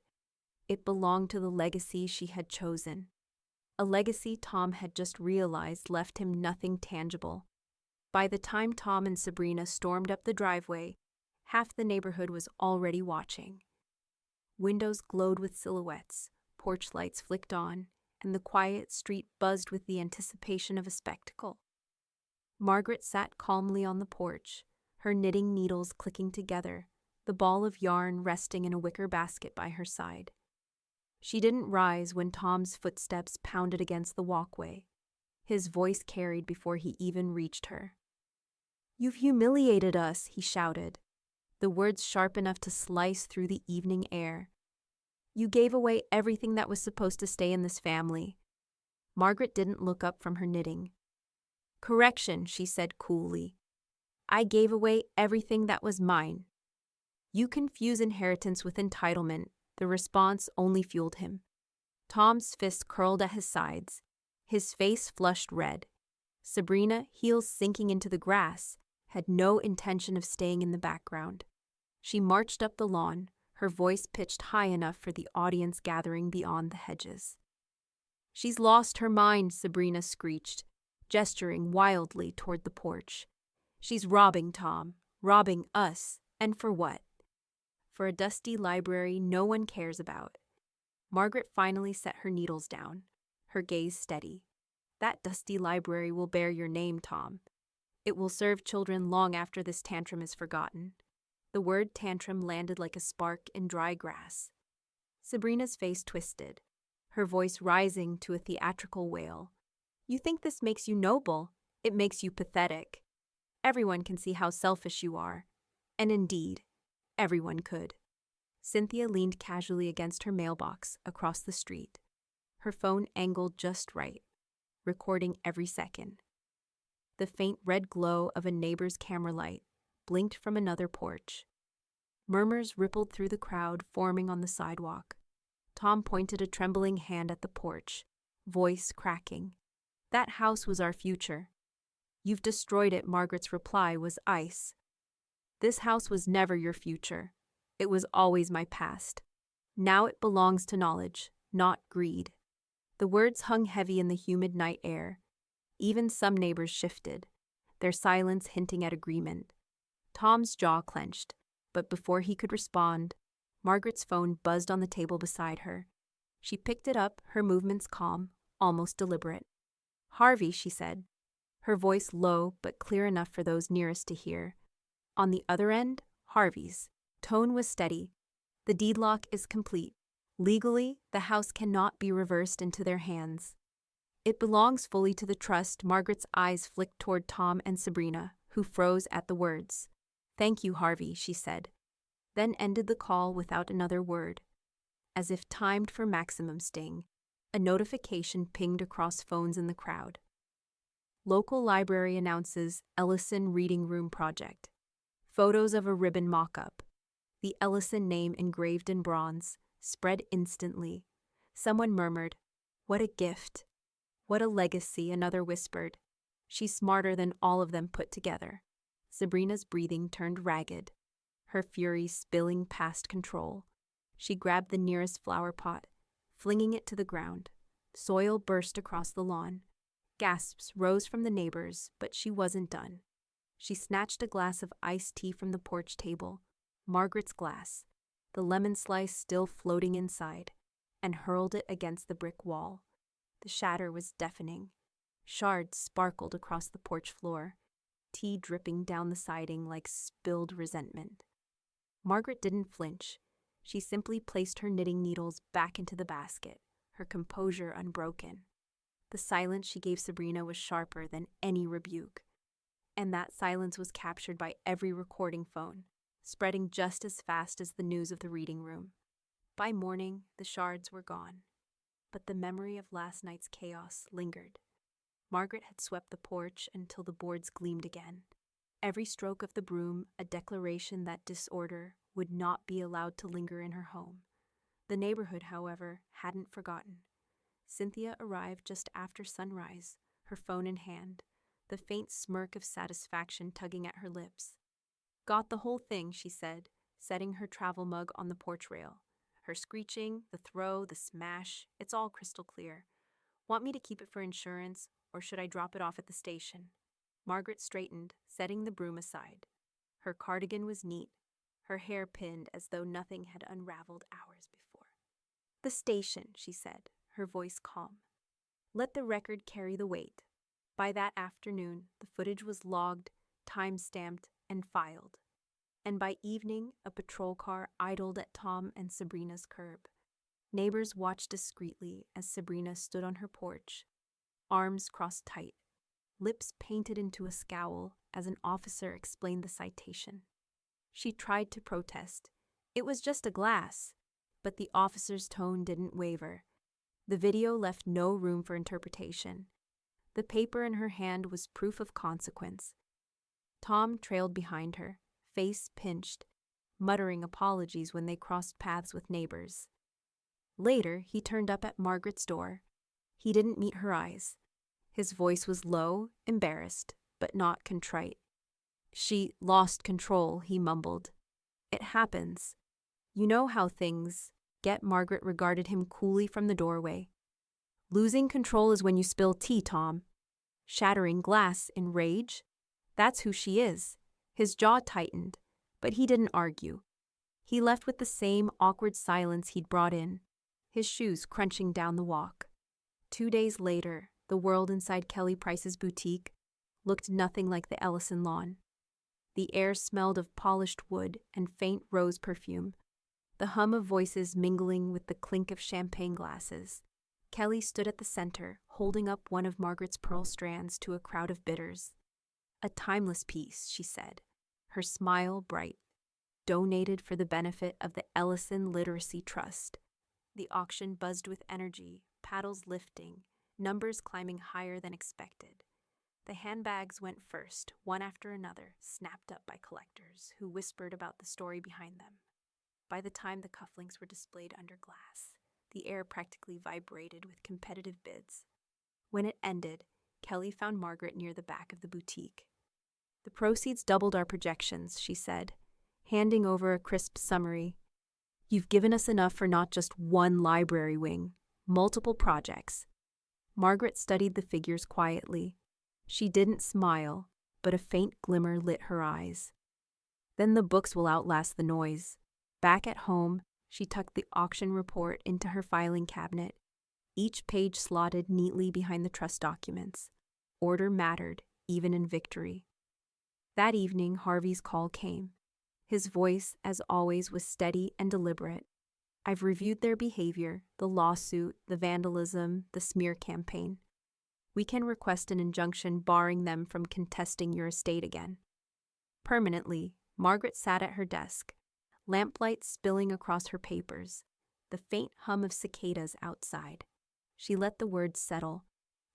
It belonged to the legacy she had chosen. A legacy Tom had just realized left him nothing tangible. By the time Tom and Sabrina stormed up the driveway, half the neighborhood was already watching. Windows glowed with silhouettes, porch lights flicked on, and the quiet street buzzed with the anticipation of a spectacle. Margaret sat calmly on the porch, her knitting needles clicking together, the ball of yarn resting in a wicker basket by her side. She didn't rise when Tom's footsteps pounded against the walkway. His voice carried before he even reached her. You've humiliated us, he shouted, the words sharp enough to slice through the evening air. You gave away everything that was supposed to stay in this family. Margaret didn't look up from her knitting. Correction, she said coolly. I gave away everything that was mine. You confuse inheritance with entitlement. The response only fueled him. Tom's fists curled at his sides, his face flushed red. Sabrina, heels sinking into the grass, had no intention of staying in the background. She marched up the lawn, her voice pitched high enough for the audience gathering beyond the hedges. She's lost her mind, Sabrina screeched, gesturing wildly toward the porch. She's robbing Tom, robbing us, and for what? For a dusty library no one cares about. Margaret finally set her needles down, her gaze steady. That dusty library will bear your name, Tom. It will serve children long after this tantrum is forgotten. The word tantrum landed like a spark in dry grass. Sabrina's face twisted, her voice rising to a theatrical wail. You think this makes you noble? It makes you pathetic. Everyone can see how selfish you are. And indeed, everyone could. Cynthia leaned casually against her mailbox across the street, her phone angled just right, recording every second. The faint red glow of a neighbor's camera light blinked from another porch. Murmurs rippled through the crowd forming on the sidewalk. Tom pointed a trembling hand at the porch, voice cracking. That house was our future. You've destroyed it, Margaret's reply was ice. This house was never your future. It was always my past. Now it belongs to knowledge, not greed. The words hung heavy in the humid night air. Even some neighbors shifted, their silence hinting at agreement. Tom's jaw clenched, but before he could respond, Margaret's phone buzzed on the table beside her. She picked it up, her movements calm, almost deliberate. Harvey, she said, her voice low but clear enough for those nearest to hear. On the other end, Harvey's tone was steady. The deedlock is complete. Legally, the house cannot be reversed into their hands. It belongs fully to the trust. Margaret's eyes flicked toward Tom and Sabrina, who froze at the words. Thank you, Harvey, she said, then ended the call without another word. As if timed for maximum sting, a notification pinged across phones in the crowd. Local library announces Ellison Reading Room Project. Photos of a ribbon mock-up. The Ellison name engraved in bronze, spread instantly. Someone murmured, "What a gift." "What a legacy," another whispered. "She's smarter than all of them put together." Sabrina's breathing turned ragged, her fury spilling past control. She grabbed the nearest flower pot, flinging it to the ground. Soil burst across the lawn. Gasps rose from the neighbors, but she wasn't done. She snatched a glass of iced tea from the porch table, Margaret's glass, the lemon slice still floating inside, and hurled it against the brick wall. The shatter was deafening. Shards sparkled across the porch floor, tea dripping down the siding like spilled resentment. Margaret didn't flinch. She simply placed her knitting needles back into the basket, her composure unbroken. The silence she gave Sabrina was sharper than any rebuke, and that silence was captured by every recording phone, spreading just as fast as the news of the reading room. By morning, the shards were gone, but the memory of last night's chaos lingered. Margaret had swept the porch until the boards gleamed again. Every stroke of the broom a declaration that disorder would not be allowed to linger in her home. The neighborhood, however, hadn't forgotten. Cynthia arrived just after sunrise, her phone in hand, the faint smirk of satisfaction tugging at her lips. "Got the whole thing," she said, setting her travel mug on the porch rail. Her screeching, the throw, the smash, it's all crystal clear. Want me to keep it for insurance, or should I drop it off at the station? Margaret straightened, setting the broom aside. Her cardigan was neat, her hair pinned as though nothing had unraveled hours before. "The station," she said, her voice calm. "Let the record carry the weight." By that afternoon, the footage was logged, time-stamped, and filed. And by evening, a patrol car idled at Tom and Sabrina's curb. Neighbors watched discreetly as Sabrina stood on her porch, arms crossed tight, lips painted into a scowl as an officer explained the citation. She tried to protest. It was just a glass, but the officer's tone didn't waver. The video left no room for interpretation. The paper in her hand was proof of consequence. Tom trailed behind her, face pinched, muttering apologies when they crossed paths with neighbors. Later, he turned up at Margaret's door. He didn't meet her eyes. His voice was low, embarrassed, but not contrite. "She lost control," he mumbled. "It happens. You know how things get." Margaret regarded him coolly from the doorway. "Losing control is when you spill tea, Tom. Shattering glass in rage? That's who she is." His jaw tightened, but he didn't argue. He left with the same awkward silence he'd brought in, his shoes crunching down the walk. 2 days later, the world inside Kelly Price's boutique looked nothing like the Ellison lawn. The air smelled of polished wood and faint rose perfume, the hum of voices mingling with the clink of champagne glasses. Kelly stood at the center, holding up one of Margaret's pearl strands to a crowd of bidders. "A timeless piece," she said, her smile bright. "Donated for the benefit of the Ellison Literacy Trust." The auction buzzed with energy, paddles lifting, numbers climbing higher than expected. The handbags went first, one after another, snapped up by collectors who whispered about the story behind them. By the time the cufflinks were displayed under glass, the air practically vibrated with competitive bids. When it ended, Kelly found Margaret near the back of the boutique. "The proceeds doubled our projections," she said, handing over a crisp summary. "You've given us enough for not just one library wing, multiple projects." Margaret studied the figures quietly. She didn't smile, but a faint glimmer lit her eyes. "Then the books will outlast the noise." Back at home, she tucked the auction report into her filing cabinet, each page slotted neatly behind the trust documents. Order mattered, even in victory. That evening, Harvey's call came. His voice, as always, was steady and deliberate. "I've reviewed their behavior, the lawsuit, the vandalism, the smear campaign. We can request an injunction barring them from contesting your estate again." Permanently, Margaret sat at her desk, lamplight spilling across her papers, the faint hum of cicadas outside. She let the words settle.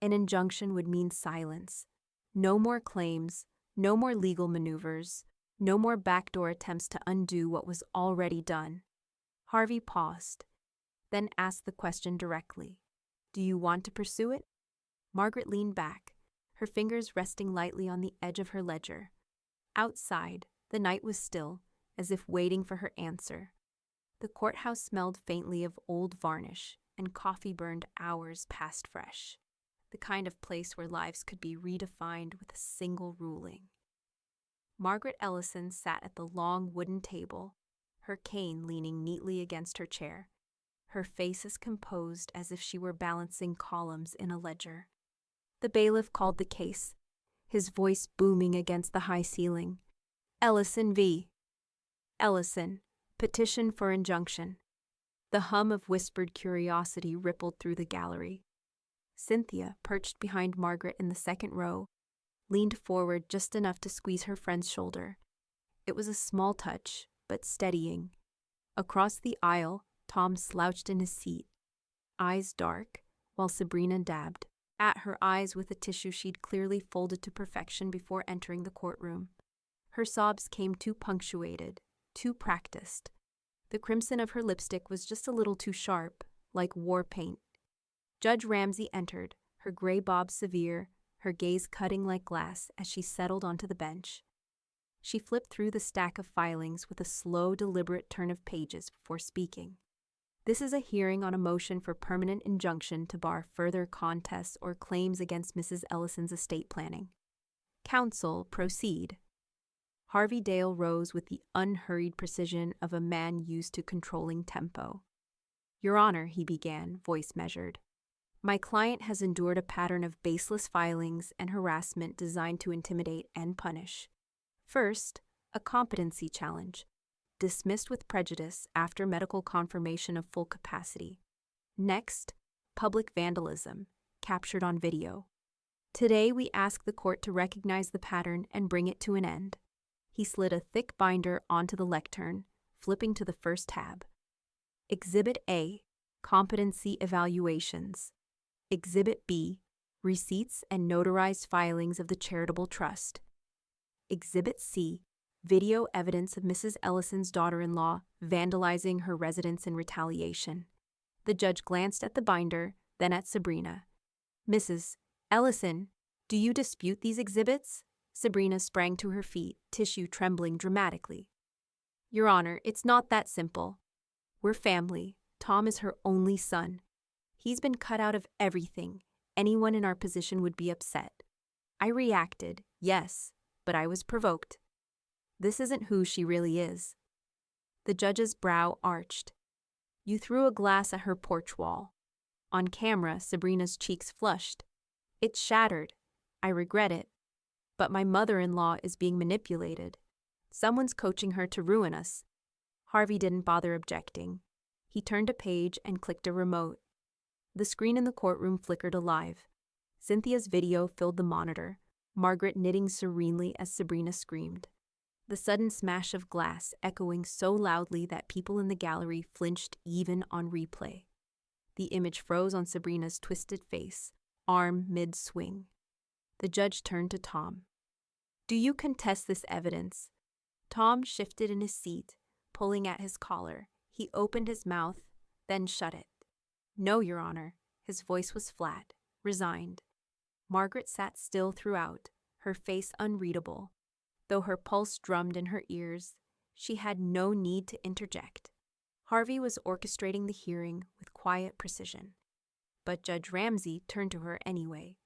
An injunction would mean silence. No more claims, no more legal maneuvers, no more backdoor attempts to undo what was already done. Harvey paused, then asked the question directly. "Do you want to pursue it?" Margaret leaned back, her fingers resting lightly on the edge of her ledger. Outside, the night was still, as if waiting for her answer. The courthouse smelled faintly of old varnish, and coffee burned hours past fresh, the kind of place where lives could be redefined with a single ruling. Margaret Ellison sat at the long wooden table, her cane leaning neatly against her chair, her face as composed as if she were balancing columns in a ledger. The bailiff called the case, his voice booming against the high ceiling. Ellison v. Ellison, petition for injunction. The hum of whispered curiosity rippled through the gallery. Cynthia, perched behind Margaret in the second row, leaned forward just enough to squeeze her friend's shoulder. It was a small touch, but steadying. Across the aisle, Tom slouched in his seat, eyes dark, while Sabrina dabbed at her eyes with a tissue she'd clearly folded to perfection before entering the courtroom. Her sobs came too punctuated, too practiced. The crimson of her lipstick was just a little too sharp, like war paint. Judge Ramsey entered, her gray bob severe, her gaze cutting like glass as she settled onto the bench. She flipped through the stack of filings with a slow, deliberate turn of pages before speaking. This is a hearing on a motion for permanent injunction to bar further contests or claims against Mrs. Ellison's estate planning. Counsel, proceed. Harvey Dale rose with the unhurried precision of a man used to controlling tempo. Your Honor, he began, voice measured. My client has endured a pattern of baseless filings and harassment designed to intimidate and punish. First, a competency challenge, dismissed with prejudice after medical confirmation of full capacity. Next, public vandalism, captured on video. Today we ask the court to recognize the pattern and bring it to an end. He slid a thick binder onto the lectern, flipping to the first tab. Exhibit A, competency evaluations. Exhibit B, receipts and notarized filings of the charitable trust. Exhibit C, video evidence of Mrs. Ellison's daughter-in-law vandalizing her residence in retaliation. The judge glanced at the binder, then at Sabrina. Mrs. Ellison, do you dispute these exhibits? Sabrina sprang to her feet, tissue trembling dramatically. Your Honor, it's not that simple. We're family. Tom is her only son. He's been cut out of everything. Anyone in our position would be upset. I reacted, yes, but I was provoked. This isn't who she really is. The judge's brow arched. You threw a glass at her porch wall. On camera, Sabrina's cheeks flushed. It's shattered. I regret it. But my mother-in-law is being manipulated. Someone's coaching her to ruin us. Harvey didn't bother objecting. He turned a page and clicked a remote. The screen in the courtroom flickered alive. Cynthia's video filled the monitor, Margaret knitting serenely as Sabrina screamed. The sudden smash of glass echoing so loudly that people in the gallery flinched even on replay. The image froze on Sabrina's twisted face, arm mid-swing. The judge turned to Tom. Do you contest this evidence? Tom shifted in his seat, pulling at his collar. He opened his mouth, then shut it. No, Your Honor. His voice was flat, resigned. Margaret sat still throughout, her face unreadable. Though her pulse drummed in her ears, she had no need to interject. Harvey was orchestrating the hearing with quiet precision. But Judge Ramsey turned to her anyway.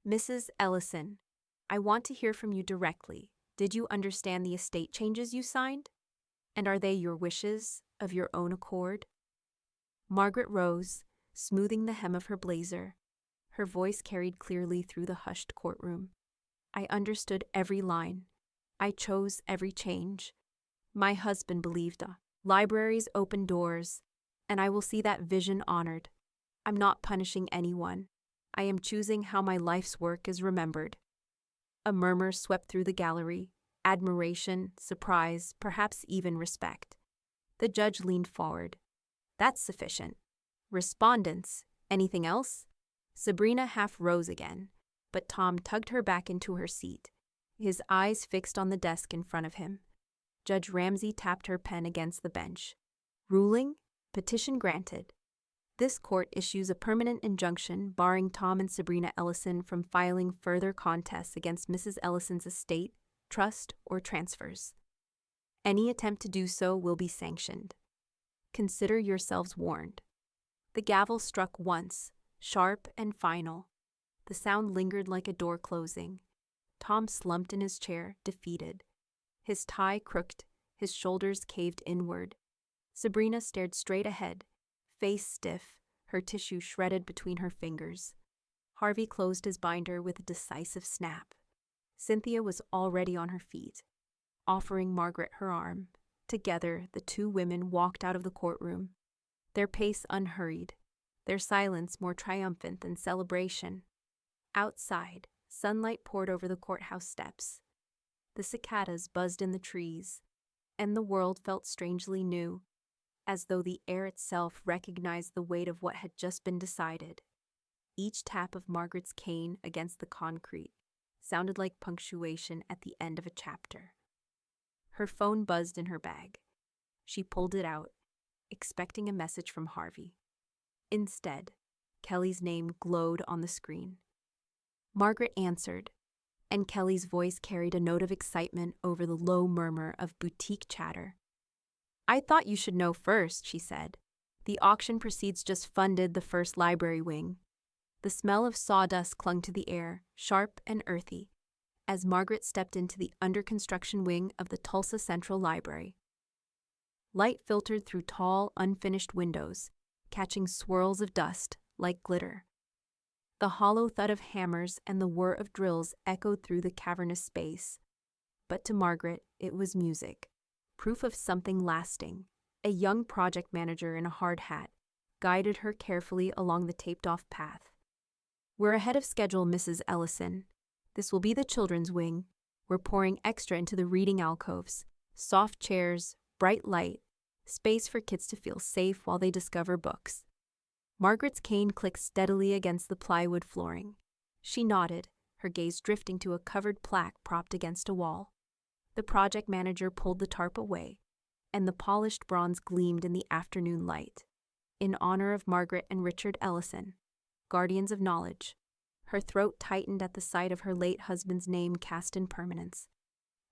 Mrs. Ellison, I want to hear from you directly. Did you understand the estate changes you signed? And are they your wishes, of your own accord? Margaret rose, smoothing the hem of her blazer. Her voice carried clearly through the hushed courtroom. I understood every line. I chose every change. My husband believed libraries open doors, and I will see that vision honored. I'm not punishing anyone. I am choosing how my life's work is remembered. A murmur swept through the gallery, admiration, surprise, perhaps even respect. The judge leaned forward. That's sufficient. Respondents, anything else? Sabrina half rose again, but Tom tugged her back into her seat, his eyes fixed on the desk in front of him. Judge Ramsey tapped her pen against the bench. Ruling, petition granted. This court issues a permanent injunction barring Tom and Sabrina Ellison from filing further contests against Mrs. Ellison's estate, trust, or transfers. Any attempt to do so will be sanctioned. Consider yourselves warned. The gavel struck once, sharp and final. The sound lingered like a door closing. Tom slumped in his chair, defeated. his tie crooked, his shoulders caved inward. Sabrina stared straight ahead, face stiff, her tissue shredded between her fingers. Harvey closed his binder with a decisive snap. Cynthia was already on her feet, offering Margaret her arm. Together, the two women walked out of the courtroom, their pace unhurried, their silence more triumphant than celebration. Outside, sunlight poured over the courthouse steps. The cicadas buzzed in the trees, and the world felt strangely new, as though the air itself recognized the weight of what had just been decided. Each tap of Margaret's cane against the concrete sounded like punctuation at the end of a chapter. Her phone buzzed in her bag. She pulled it out, expecting a message from Harvey. Instead, Kelly's name glowed on the screen. Margaret answered, and Kelly's voice carried a note of excitement over the low murmur of boutique chatter. "I thought you should know first," she said. "The auction proceeds just funded the first library wing." The smell of sawdust clung to the air, sharp and earthy, as Margaret stepped into the under-construction wing of the Tulsa Central Library. Light filtered through tall, unfinished windows, catching swirls of dust like glitter. The hollow thud of hammers and the whir of drills echoed through the cavernous space. But to Margaret, it was music, proof of something lasting. A young project manager in a hard hat guided her carefully along the taped-off path. "We're ahead of schedule, Mrs. Ellison. This will be the children's wing. We're pouring extra into the reading alcoves. Soft chairs, bright light, space for kids to feel safe while they discover books." Margaret's cane clicked steadily against the plywood flooring. She nodded, her gaze drifting to a covered plaque propped against a wall. The project manager pulled the tarp away, and the polished bronze gleamed in the afternoon light. "In honor of Margaret and Richard Ellison, guardians of knowledge." Her throat tightened at the sight of her late husband's name cast in permanence.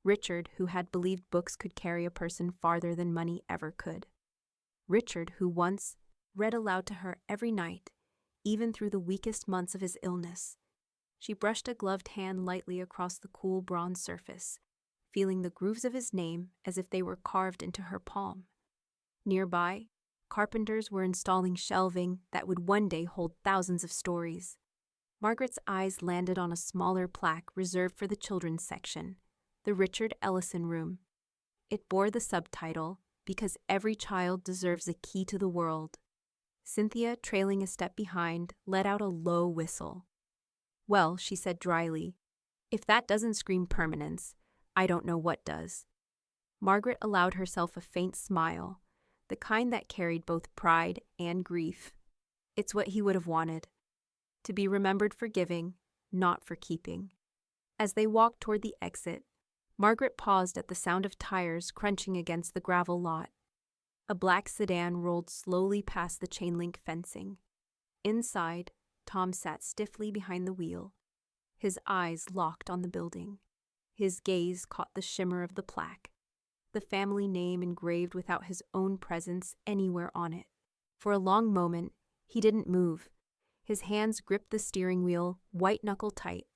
Richard, who had believed books could carry a person farther than money ever could. Richard, who once read aloud to her every night, even through the weakest months of his illness. She brushed a gloved hand lightly across the cool bronze surface, feeling the grooves of his name as if they were carved into her palm. Nearby, carpenters were installing shelving that would one day hold thousands of stories. Margaret's eyes landed on a smaller plaque reserved for the children's section, the Richard Ellison Room. It bore the subtitle, "Because Every Child Deserves a Key to the World." Cynthia, trailing a step behind, let out a low whistle. "Well," she said dryly, "if that doesn't scream permanence, I don't know what does." Margaret allowed herself a faint smile, the kind that carried both pride and grief. It's what he would have wanted. To be remembered for giving, not for keeping. As they walked toward the exit, Margaret paused at the sound of tires crunching against the gravel lot. A black sedan rolled slowly past the chain-link fencing. Inside, Tom sat stiffly behind the wheel, his eyes locked on the building. His gaze caught the shimmer of the plaque, the family name engraved without his own presence anywhere on it. For a long moment, he didn't move. His hands gripped the steering wheel, white-knuckle tight,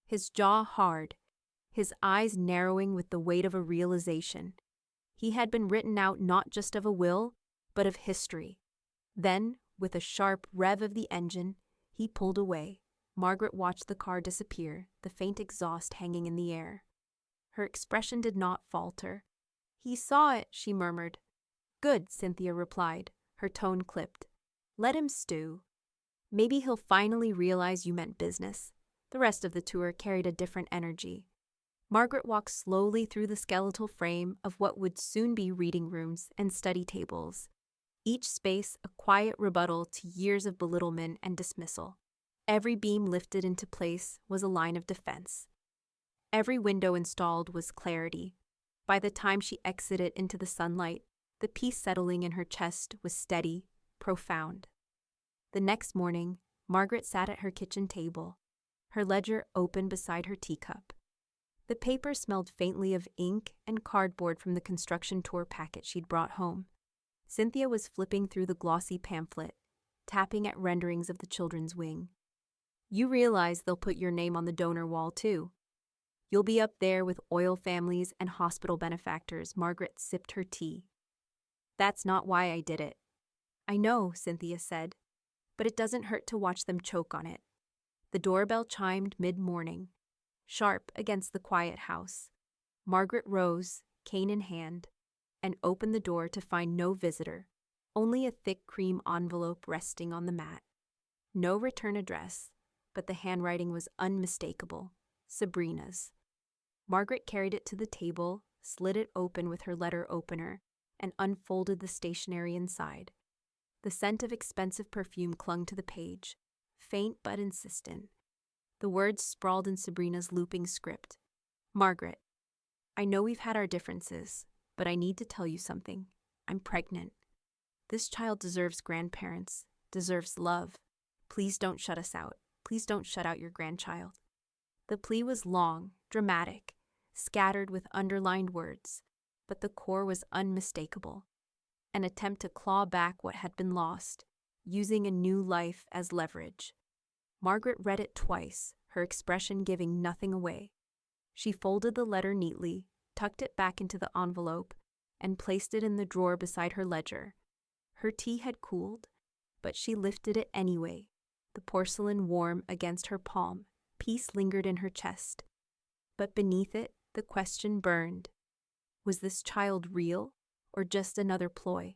his jaw hard, his eyes narrowing with the weight of a realization. He had been written out not just of a will, but of history. Then, with a sharp rev of the engine, he pulled away. Margaret watched the car disappear, the faint exhaust hanging in the air. Her expression did not falter. "He saw it," she murmured. "Good," Cynthia replied, her tone clipped. "Let him stew. Maybe he'll finally realize you meant business." The rest of the tour carried a different energy. Margaret walked slowly through the skeletal frame of what would soon be reading rooms and study tables, each space a quiet rebuttal to years of belittlement and dismissal. Every beam lifted into place was a line of defense. Every window installed was clarity. By the time she exited into the sunlight, the peace settling in her chest was steady, profound. The next morning, Margaret sat at her kitchen table, her ledger open beside her teacup. The paper smelled faintly of ink and cardboard from the construction tour packet she'd brought home. Cynthia was flipping through the glossy pamphlet, tapping at renderings of the children's wing. "You realize they'll put your name on the donor wall, too." You'll be up there with oil families and hospital benefactors. Margaret sipped her tea. That's not why I did it. I know, Cynthia said, but it doesn't hurt to watch them choke on it. The doorbell chimed mid-morning, sharp against the quiet house. Margaret rose, cane in hand, and opened the door to find no visitor, only a thick cream envelope resting on the mat. No return address, but the handwriting was unmistakable. Sabrina's. Margaret carried it to the table, slid it open with her letter opener, and unfolded the stationery inside. The scent of expensive perfume clung to the page, faint but insistent. The words sprawled in Sabrina's looping script. Margaret, I know we've had our differences, but I need to tell you something. I'm pregnant. This child deserves grandparents, deserves love. Please don't shut us out. Please don't shut out your grandchild. The plea was long, dramatic, scattered with underlined words, but the core was unmistakable. An attempt to claw back what had been lost, using a new life as leverage. Margaret read it twice, her expression giving nothing away. She folded the letter neatly, tucked it back into the envelope, and placed it in the drawer beside her ledger. Her tea had cooled, but she lifted it anyway, the porcelain warm against her palm. Peace lingered in her chest. But beneath it, the question burned. Was this child real, or just another ploy?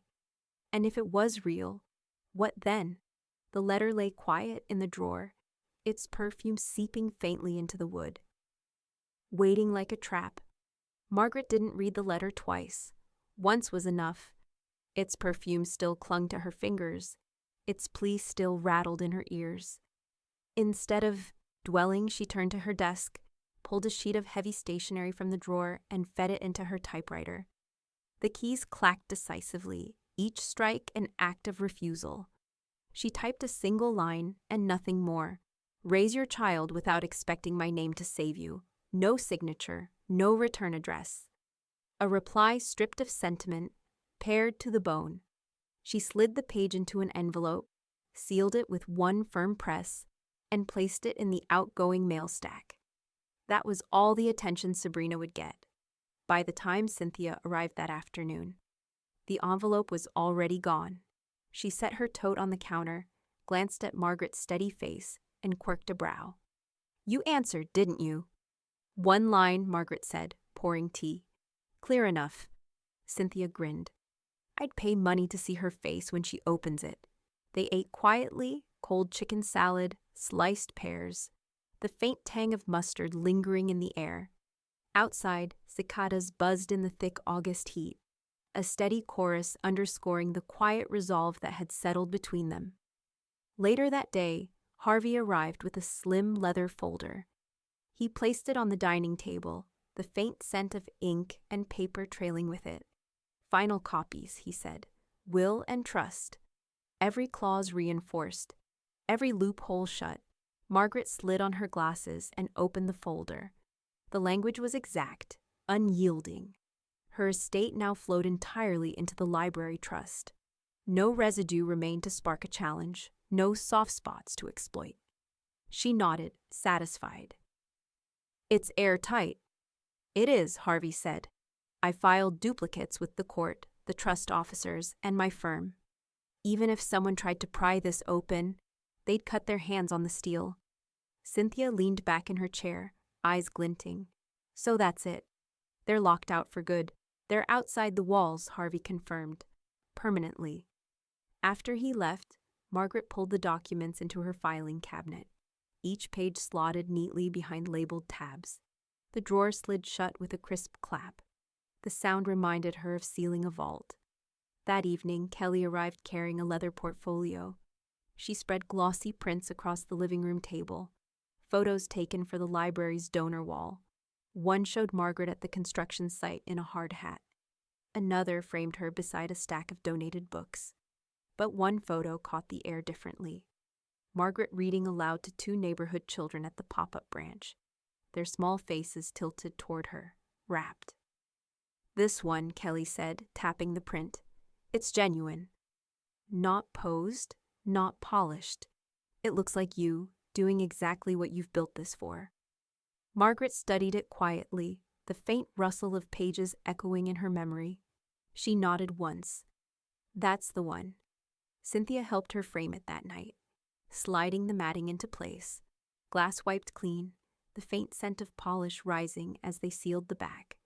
And if it was real, what then? The letter lay quiet in the drawer, its perfume seeping faintly into the wood. Waiting like a trap, Margaret didn't read the letter twice. Once was enough. Its perfume still clung to her fingers. Its plea still rattled in her ears. Instead of dwelling, she turned to her desk, pulled a sheet of heavy stationery from the drawer, and fed it into her typewriter. The keys clacked decisively, each strike an act of refusal. She typed a single line and nothing more. Raise your child without expecting my name to save you. No signature, no return address. A reply stripped of sentiment, pared to the bone. She slid the page into an envelope, sealed it with one firm press, and placed it in the outgoing mail stack. That was all the attention Sabrina would get. By the time Cynthia arrived that afternoon, the envelope was already gone. She set her tote on the counter, glanced at Margaret's steady face, and quirked a brow. You answered, didn't you? One line, Margaret said, pouring tea. Clear enough. Cynthia grinned. I'd pay money to see her face when she opens it. They ate quietly, cold chicken salad, sliced pears, the faint tang of mustard lingering in the air. Outside, cicadas buzzed in the thick August heat, a steady chorus underscoring the quiet resolve that had settled between them. Later that day, Harvey arrived with a slim leather folder. He placed it on the dining table, the faint scent of ink and paper trailing with it. Final copies, he said. Will and trust. Every clause reinforced, every loophole shut. Margaret slid on her glasses and opened the folder. The language was exact, unyielding. Her estate now flowed entirely into the library trust. No residue remained to spark a challenge, no soft spots to exploit. She nodded, satisfied. It's airtight. It is, Harvey said. I filed duplicates with the court, the trust officers, and my firm. Even if someone tried to pry this open, they'd cut their hands on the steel. Cynthia leaned back in her chair, eyes glinting. So that's it. They're locked out for good. They're outside the walls, Harvey confirmed. Permanently. After he left, Margaret pulled the documents into her filing cabinet, each page slotted neatly behind labeled tabs. The drawer slid shut with a crisp clap. The sound reminded her of sealing a vault. That evening, Kelly arrived carrying a leather portfolio. She spread glossy prints across the living room table, photos taken for the library's donor wall. One showed Margaret at the construction site in a hard hat. Another framed her beside a stack of donated books. But one photo caught the air differently. Margaret reading aloud to two neighborhood children at the pop-up branch, their small faces tilted toward her, rapt. This one, Kelly said, tapping the print. It's genuine. Not posed, not polished. It looks like you, doing exactly what you've built this for. Margaret studied it quietly, the faint rustle of pages echoing in her memory. She nodded once. That's the one. Cynthia helped her frame it that night, sliding the matting into place, glass wiped clean, the faint scent of polish rising as they sealed the back.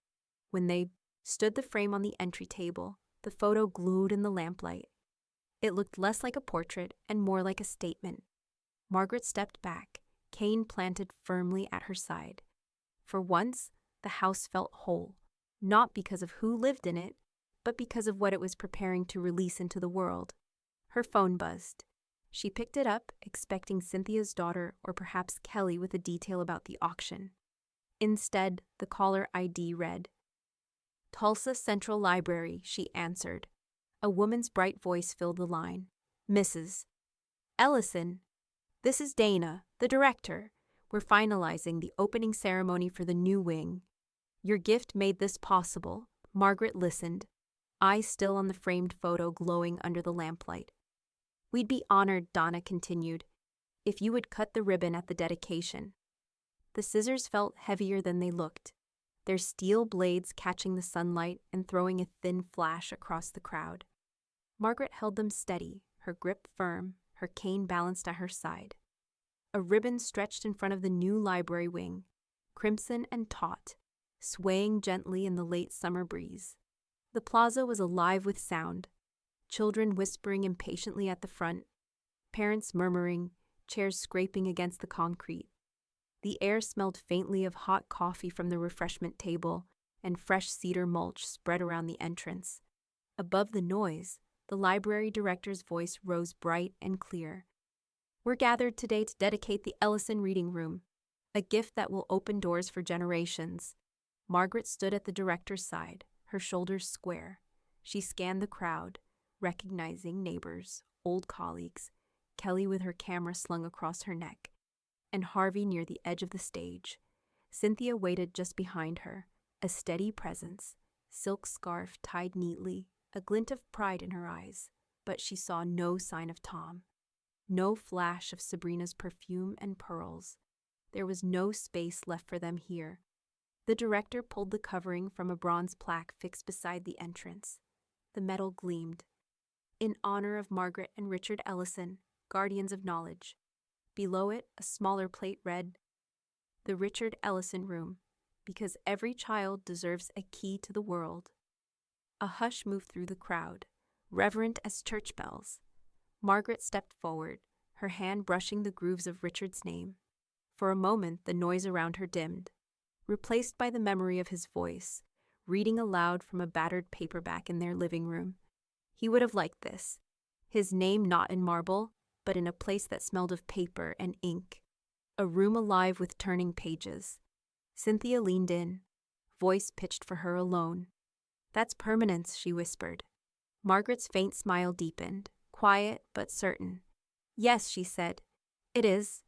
When they stood the frame on the entry table, the photo glowed in the lamplight. It looked less like a portrait and more like a statement. Margaret stepped back, cane planted firmly at her side. For once, the house felt whole, not because of who lived in it, but because of what it was preparing to release into the world. Her phone buzzed. She picked it up, expecting Cynthia's daughter or perhaps Kelly with a detail about the auction. Instead, the caller ID read, "Tulsa Central Library," she answered. A woman's bright voice filled the line. "Mrs. Ellison, this is Dana, the director. We're finalizing the opening ceremony for the new wing. Your gift made this possible." Margaret listened, eyes still on the framed photo glowing under the lamplight. "We'd be honored," Donna continued, "if you would cut the ribbon at the dedication." The scissors felt heavier than they looked, their steel blades catching the sunlight and throwing a thin flash across the crowd. Margaret held them steady, her grip firm, her cane balanced at her side. A ribbon stretched in front of the new library wing, crimson and taut, swaying gently in the late summer breeze. The plaza was alive with sound, children whispering impatiently at the front, parents murmuring, chairs scraping against the concrete. The air smelled faintly of hot coffee from the refreshment table, and fresh cedar mulch spread around the entrance. Above the noise, the library director's voice rose bright and clear. "We're gathered today to dedicate the Ellison Reading Room, a gift that will open doors for generations." Margaret stood at the director's side, her shoulders square. She scanned the crowd, recognizing neighbors, old colleagues, Kelly with her camera slung across her neck, and Harvey near the edge of the stage. Cynthia waited just behind her, a steady presence, silk scarf tied neatly, a glint of pride in her eyes, but she saw no sign of Tom. No flash of Sabrina's perfume and pearls. There was no space left for them here. The director pulled the covering from a bronze plaque fixed beside the entrance. The metal gleamed. "In honor of Margaret and Richard Ellison, Guardians of Knowledge." Below it, a smaller plate read, "The Richard Ellison Room, because every child deserves a key to the world." A hush moved through the crowd, reverent as church bells. Margaret stepped forward, her hand brushing the grooves of Richard's name. For a moment, the noise around her dimmed, replaced by the memory of his voice, reading aloud from a battered paperback in their living room. He would have liked this. His name not in marble, but in a place that smelled of paper and ink. A room alive with turning pages. Cynthia leaned in, voice pitched for her alone. "That's permanence," she whispered. Margaret's faint smile deepened, quiet but certain. "Yes," she said, "it is."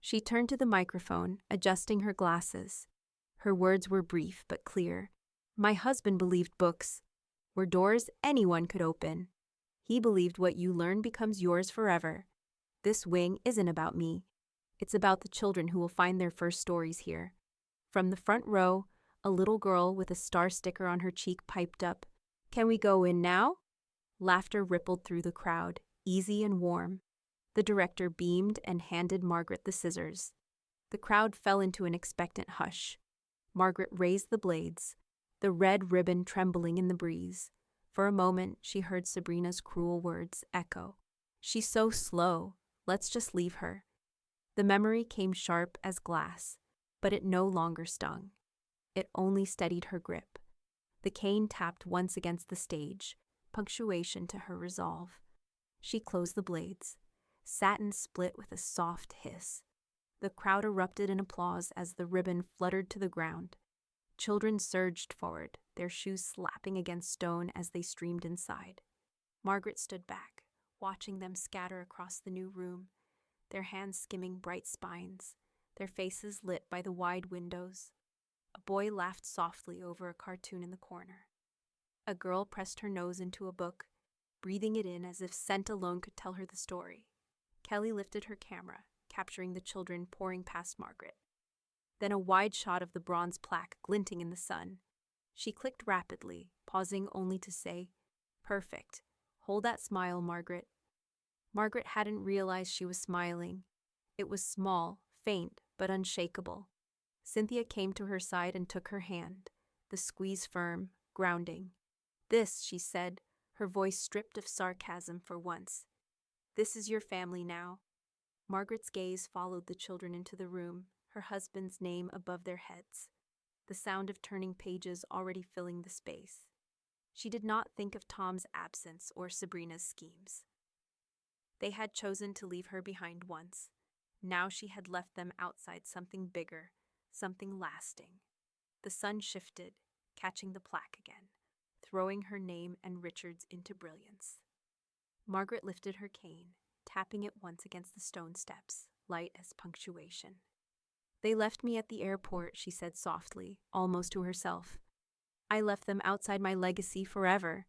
She turned to the microphone, adjusting her glasses. Her words were brief but clear. "My husband believed books were doors anyone could open. He believed what you learn becomes yours forever. This wing isn't about me. It's about the children who will find their first stories here." From the front row, a little girl with a star sticker on her cheek piped up, "Can we go in now?" Laughter rippled through the crowd, easy and warm. The director beamed and handed Margaret the scissors. The crowd fell into an expectant hush. Margaret raised the blades, the red ribbon trembling in the breeze. For a moment, she heard Sabrina's cruel words echo. "She's so slow. Let's just leave her." The memory came sharp as glass, but it no longer stung. It only steadied her grip. The cane tapped once against the stage, punctuation to her resolve. She closed the blades. Satin split with a soft hiss. The crowd erupted in applause as the ribbon fluttered to the ground. Children surged forward, their shoes slapping against stone as they streamed inside. Margaret stood back, watching them scatter across the new room, their hands skimming bright spines, their faces lit by the wide windows. A boy laughed softly over a cartoon in the corner. A girl pressed her nose into a book, breathing it in as if scent alone could tell her the story. Kelly lifted her camera, capturing the children pouring past Margaret. then a wide shot of the bronze plaque glinting in the sun. She clicked rapidly, pausing only to say, "Perfect. Hold that smile, Margaret." Margaret hadn't realized she was smiling. It was small, faint, but unshakable. Cynthia came to her side and took her hand, the squeeze firm, grounding. "This," she said, her voice stripped of sarcasm for once. "This is your family now." Margaret's gaze followed the children into the room, her husband's name above their heads, the sound of turning pages already filling the space. She did not think of Tom's absence or Sabrina's schemes. They had chosen to leave her behind once. Now she had left them outside something bigger, something lasting. The sun shifted, catching the plaque again, throwing her name and Richard's into brilliance. Margaret lifted her cane, tapping it once against the stone steps, light as punctuation. "They left me at the airport," she said softly, almost to herself. "I left them outside my legacy forever.